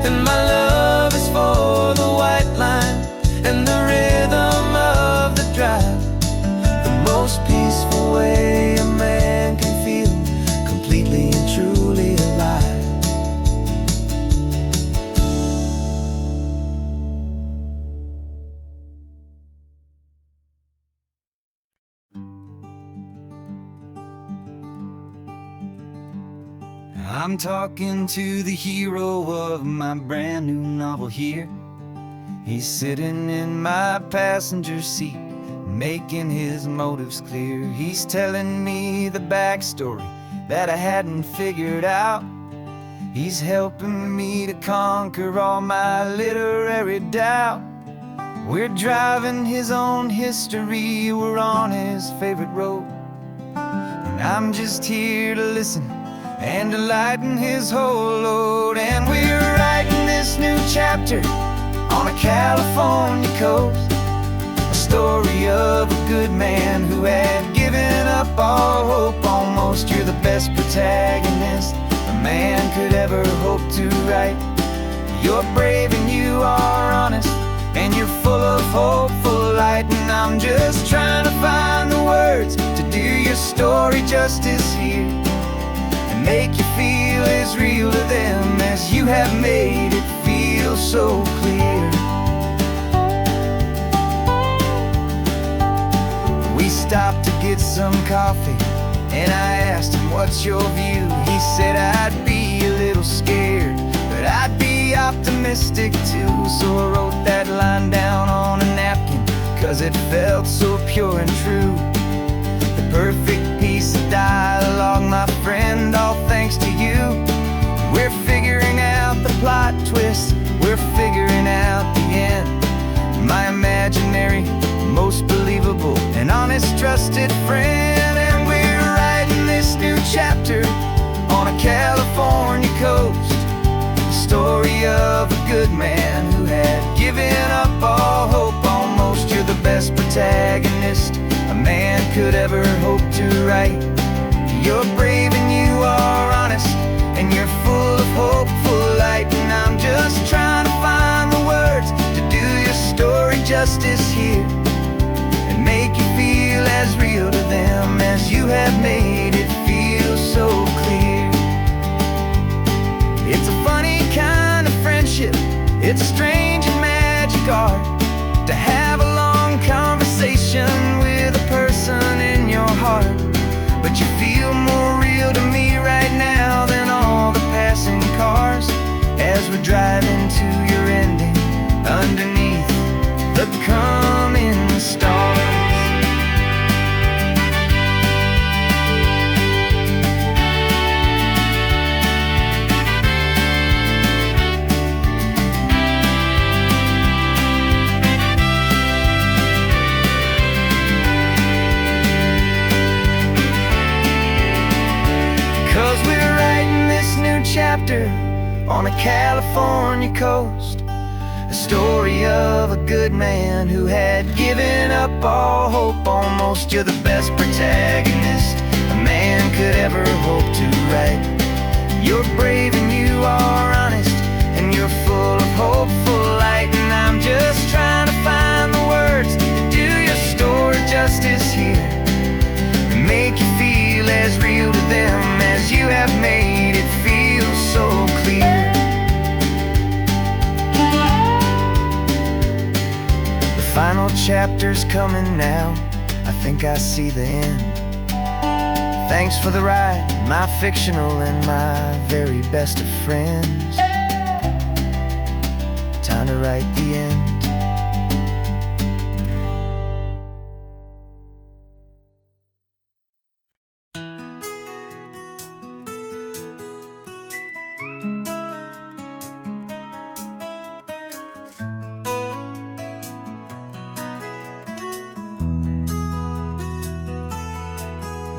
And my love is for the white line and the rhythm of the drive. The most peaceful way a man can feel completely and truly alive. I'm talking to the hero of my brand new novel here. He's sitting in my passenger seat, making his motives clear. He's telling me the backstory that I hadn't figured out. He's helping me to conquer all my literary doubt. We're driving his own history, we're on his favorite road, and I'm just here to listen and to lighten his whole load. And we're writing this new chapter on a California coast, a story of a good man who had given up all hope almost. You're the best protagonist a man could ever hope to write. You're brave and you are honest, and you're full of hopeful light. And I'm just trying to find the words to do your story justice here, and make you feel as real to them as you have made it feel so clear. We stopped to get some coffee, and I asked him, what's your view? He said, I'd be a little scared, but I'd be optimistic too. So I wrote that line down on a napkin, cause it felt so pure and true. The perfect piece of dialogue, my friend, all thanks to you. We're figuring out the plot twist, we're figuring out the end. My imaginary, most believable and honest trusted friend. And we're writing this new chapter on a California coast, the story of a good man who had given up all hope almost. You're the best protagonist a man could ever hope to write. You're brave and you are honest, and you're full of hopeful light. And I'm just trying to find the words to do your story justice here, and make you feel as real to them as you have made it feel so clear. It's a funny kind of friendship, it's a strange and magic art to have a long conversation with a person in your heart. But you feel more real to me right now than all the passing cars, as we're driving to your ending underneath the coming stars. chapter on a California coast. A story of a good man who had given up all hope almost. You're the best protagonist a man could ever hope to write. You're brave and you are honest, and you're full of hopeful light. And I'm just trying to find the words to do your story justice here, and make you feel as real to them as you have made it feel so clear. The final chapter's coming now, I think I see the end. Thanks for the ride, my fictional and my very best of friends. Time to write the end.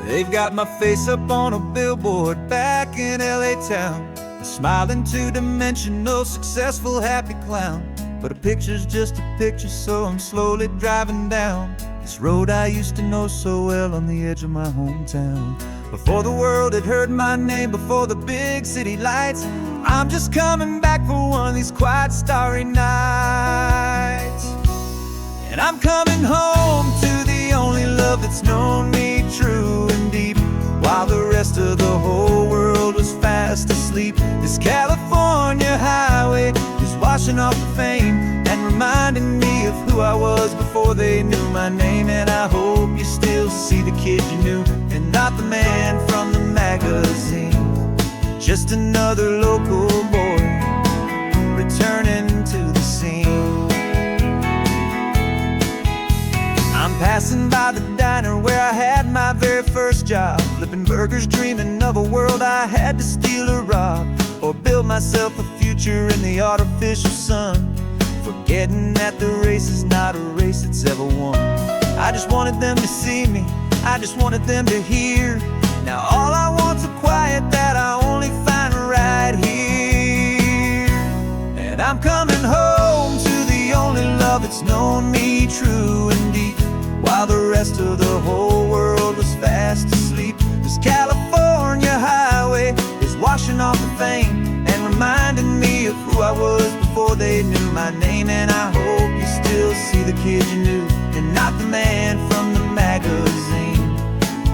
They've got my face up on a billboard back in LA town, a smiling two-dimensional, successful, happy clown. But a picture's just a picture, so I'm slowly driving down this road I used to know so well on the edge of my hometown. Before the world had heard my name, before the big city lights, I'm just coming back for one of these quiet, starry nights. And I'm coming home to the only love that's known me true and deep, while the rest of the whole world was fast asleep. This California highway is washing off the fame and reminding me of who I was before they knew my name. And I hope you still see the kid you knew, and not the man from the magazine. Just another local boy returning to the scene. I'm passing by the diner where I had my very first job, flipping burgers, dreaming of a world I had to steal or rob, or build myself a future in the artificial sun, forgetting that the race is not a race that's ever won. I just wanted them to see me, I just wanted them to hear. Now all I want's a quiet that I only find right here. And I'm coming home to the only love that's known me true and deep, while the rest of the whole world was fast asleep. This California highway is washing off the fame and reminding me of who I was before they knew my name. And I hope you still see the kid you knew, and not the man from the magazine.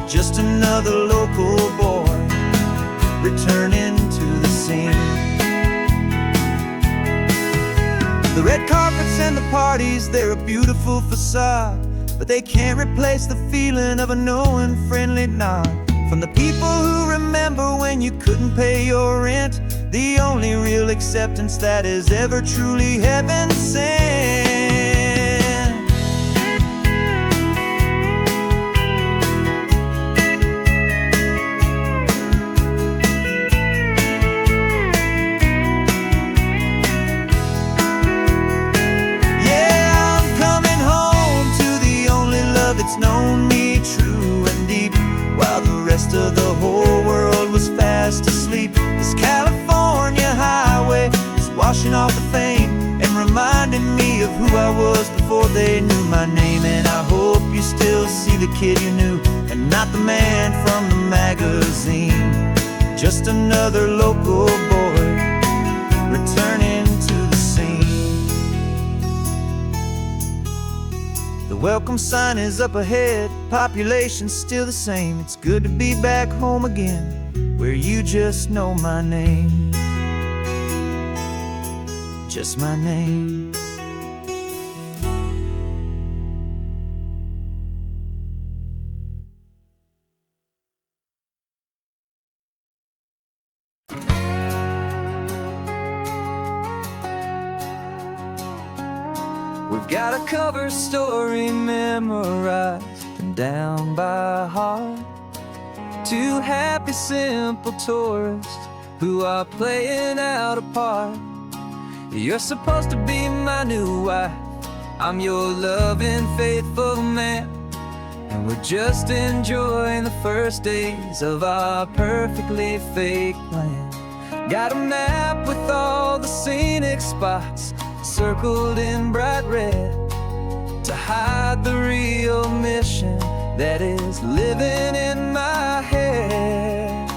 Just another local boy returning to the scene. The red carpets and the parties, they're a beautiful facade, but they can't replace the feeling of a knowing, friendly nod from the people who remember when you couldn't pay your rent. The only real acceptance that is ever truly heaven sent. It's known me true and deep, while the rest of the whole world was fast asleep. This California highway is washing off the fame and reminding me of who I was before they knew my name. And I hope you still see the kid you knew, and not the man from the magazine. Just another local boy returning to the scene. The welcome sign is up ahead, population's still the same. It's good to be back home again, where you just know my name. Just my name. We've got a cover story memorized and down by heart. Two happy, simple tourists who are playing out a part. You're supposed to be my new wife, I'm your loving, faithful man, and we're just enjoying the first days of our perfectly fake plan. Got a map with all the scenic spots circled in bright red to hide the real mission that is living in my head.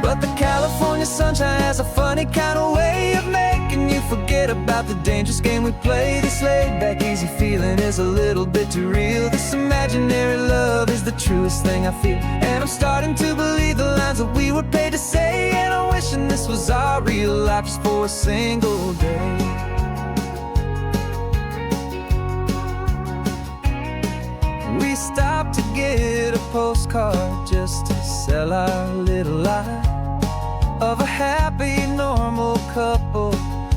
But the California sunshine has a funny kind of way of making you forget about the dangerous game we play. This laid-back, easy feeling is a little bit too real. This imaginary love is the truest thing I feel, and I'm starting to believe the lines that we were paid to say. And I'm wishing this was our real life just for a single day. We stopped to get a postcard just to sell our little lie of a happy, normal couple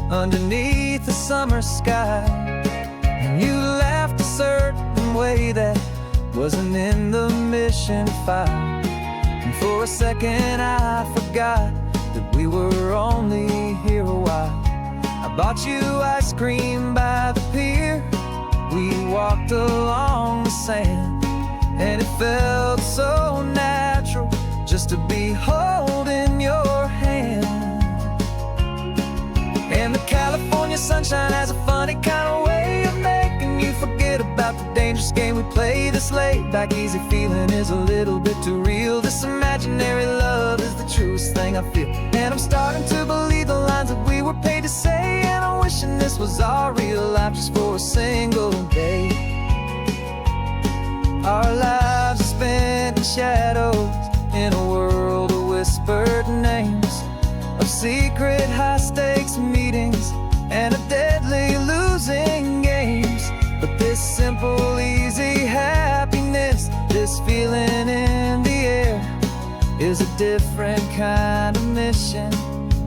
underneath the summer sky. And you laughed a certain way that wasn't in the mission file, and for a second I forgot that we were only here a while. I bought you ice cream by the pier. We walked along the sand, and it felt so natural just to be holding your hand. And the California sunshine has a funny kind of way of making you forget about the dangerous game we play. This laid-back, easy feeling is a little bit too real. This imaginary love is the truest thing I feel, and I'm starting to believe the lines that we were paid to say. And I'm wishing this was our real life just for a single day. Our lives are spent in shadows, in a world of whispered names, of secret high-stakes meetings and of deadly losing games. But this simple, easy happiness, this feeling in the air, is a different kind of mission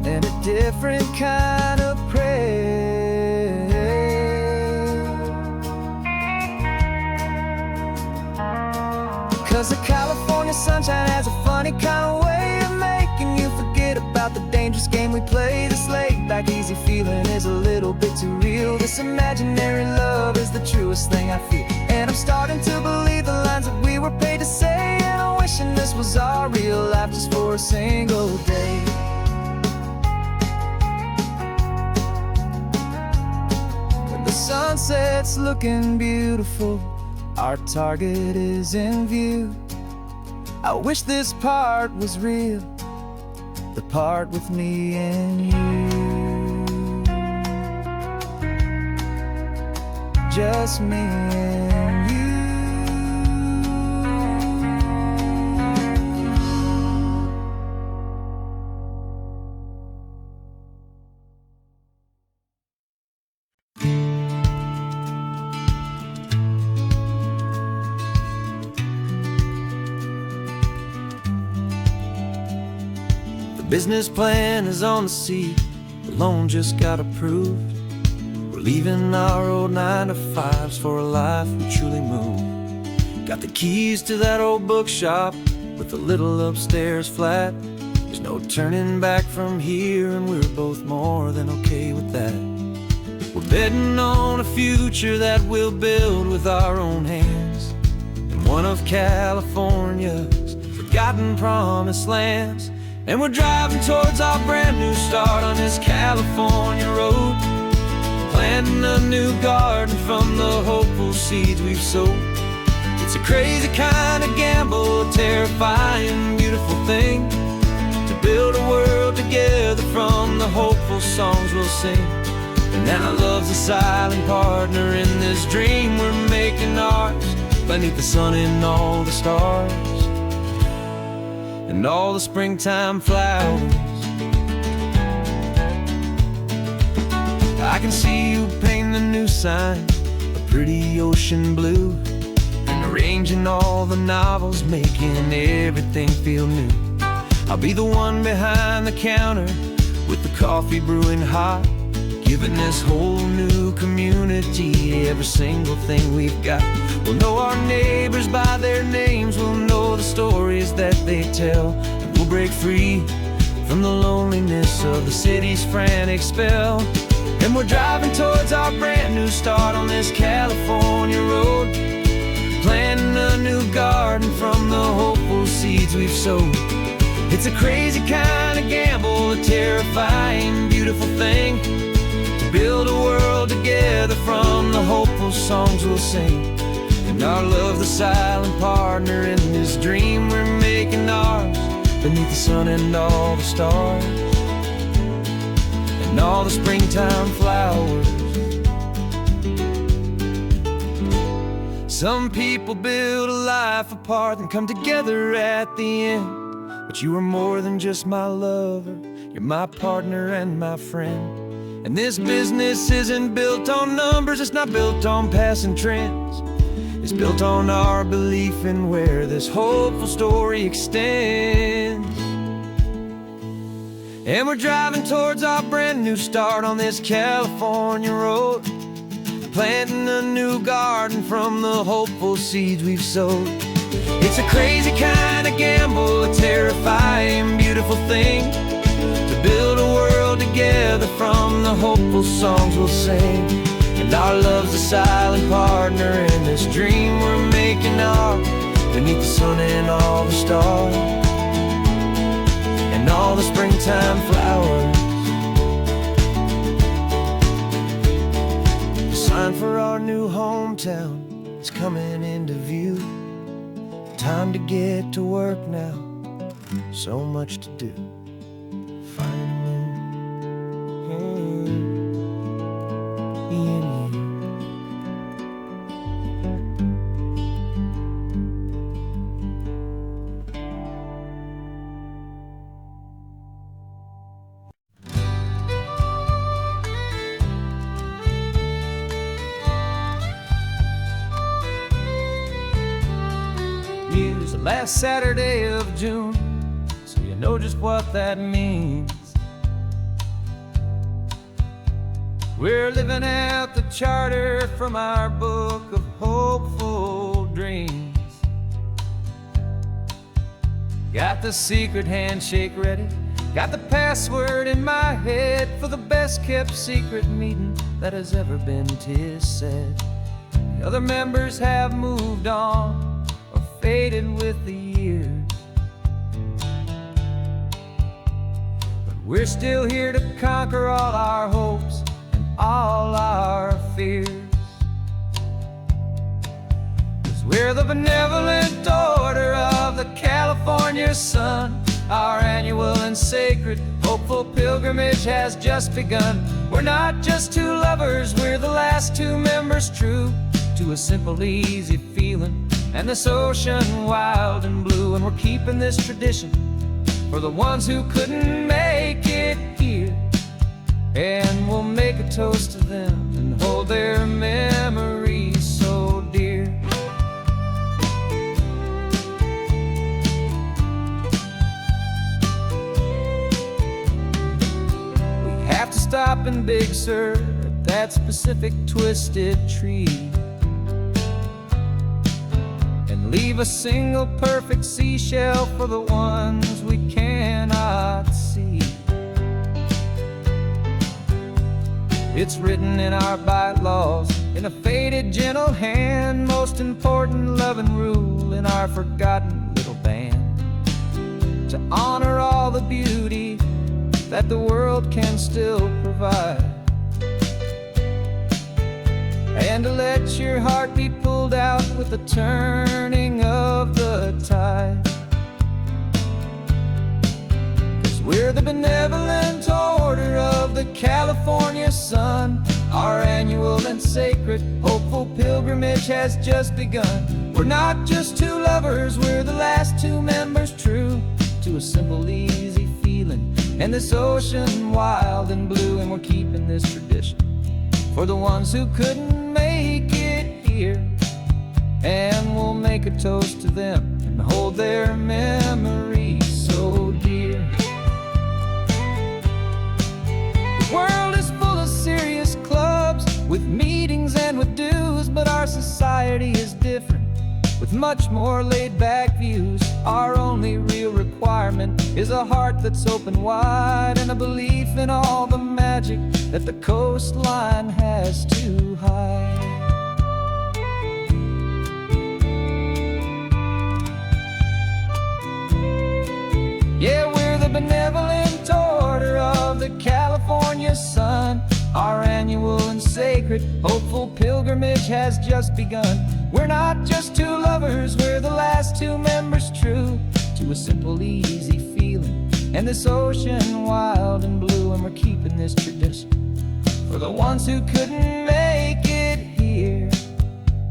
and a different kind of prayer. 'Cause the California sunshine has a funny kind of way of making you forget about the dangerous game we play. This laid-back, easy feeling is a little bit too real. This imaginary love is the truest thing I feel, and I'm starting to believe the lines that we were paid to say. And I'm wishing this was our real life just for a single day. When the sunset's looking beautiful, our target is in view. I wish this part was real, the part with me and you. Just me and you. Business plan is on the seat, the loan just got approved. We're leaving our old 9-to-5s for a life we truly move. Got the keys to that old bookshop with the little upstairs flat. There's no turning back from here, and we're both more than okay with that. We're betting on a future that we'll build with our own hands, in one of California's forgotten promised lands. And we're driving towards our brand new start on this California road, planting a new garden from the hopeful seeds we've sowed. It's a crazy kind of gamble, a terrifying, beautiful thing, to build a world together from the hopeful songs we'll sing. And now love's a silent partner in this dream we're making ours, beneath the sun and all the stars and all the springtime flowers. I can see you painting a new sign, a pretty ocean blue, and arranging all the novels, making everything feel new. I'll be the one behind the counter with the coffee brewing hot, giving this whole new community every single thing we've got. We'll know our neighbors by their names, we'll know the stories that they tell, and we'll break free from the loneliness of the city's frantic spell. And we're driving towards our brand new start on this California road, planting a new garden from the hopeful seeds we've sowed. It's a crazy kind of gamble, a terrifying, beautiful thing, to build a world together from the hopeful songs we'll sing. And our love, the silent partner in this dream we're making ours, beneath the sun and all the stars, and all the springtime flowers. Some people build a life apart and come together at the end, but you are more than just my lover, you're my partner and my friend. And this business isn't built on numbers, it's not built on passing trends. It's built on our belief in where this hopeful story extends. And we're driving towards our brand new start on this California road, planting a new garden from the hopeful seeds we've sowed. It's a crazy kind of gamble, a terrifying, beautiful thing, to build a world together from the hopeful songs we'll sing. And our love's a silent partner in this dream we're making ours, beneath the sun and all the stars, and all the springtime flowers. The sign for our new hometown is coming into view. Time to get to work now, so much to do. It's the last Saturday of June, so you know just what that means. We're living out the charter from our book of hopeful dreams. Got the secret handshake ready, got the password in my head for the best kept secret meeting that has ever been, 'tis said. The other members have moved on, faded with the years, but we're still here to conquer all our hopes and all our fears. 'Cause we're the benevolent order of the California sun. Our annual and sacred hopeful pilgrimage has just begun. We're not just two lovers, we're the last two members true to a simple, easy feeling and this ocean wild and blue. And we're keeping this tradition for the ones who couldn't make it here, and we'll make a toast to them and hold their memories so dear. We have to stop in Big Sur at that specific twisted tree, leave a single perfect seashell for the ones we cannot see. It's written in our bylaws in a faded gentle hand, most important love and rule in our forgotten little band, to honor all the beauty that the world can still provide, and to let your heart be pulled out with the turning of the tide. 'Cause we're the benevolent order of the California sun. Our annual and sacred hopeful pilgrimage has just begun. We're not just two lovers, we're the last two members true to a simple, easy feeling and this ocean wild and blue. And we're keeping this tradition for the ones who couldn't make it here, and we'll make a toast to them and hold their memories so dear. The world is full of serious clubs with meetings and with dues, but our society is different with much more laid-back views. Our only real requirement is a heart that's open wide and a belief in all the magic that the coastline has to hide. Yeah, you, son. Our annual and sacred, hopeful pilgrimage has just begun. We're not just two lovers, we're the last two members true to a simple, easy feeling, and this ocean wild and blue. And we're keeping this tradition for the ones who couldn't make it here,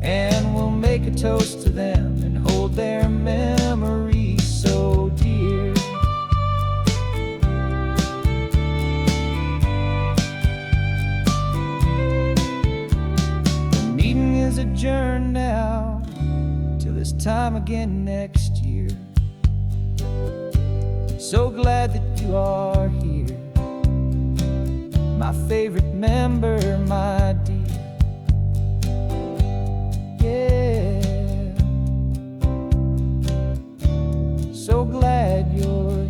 and we'll make a toast to them and hold their memories so dear. The meeting is adjourned now till this time again next year. So glad that you are here, my favorite member, my dear. Yeah, so glad you're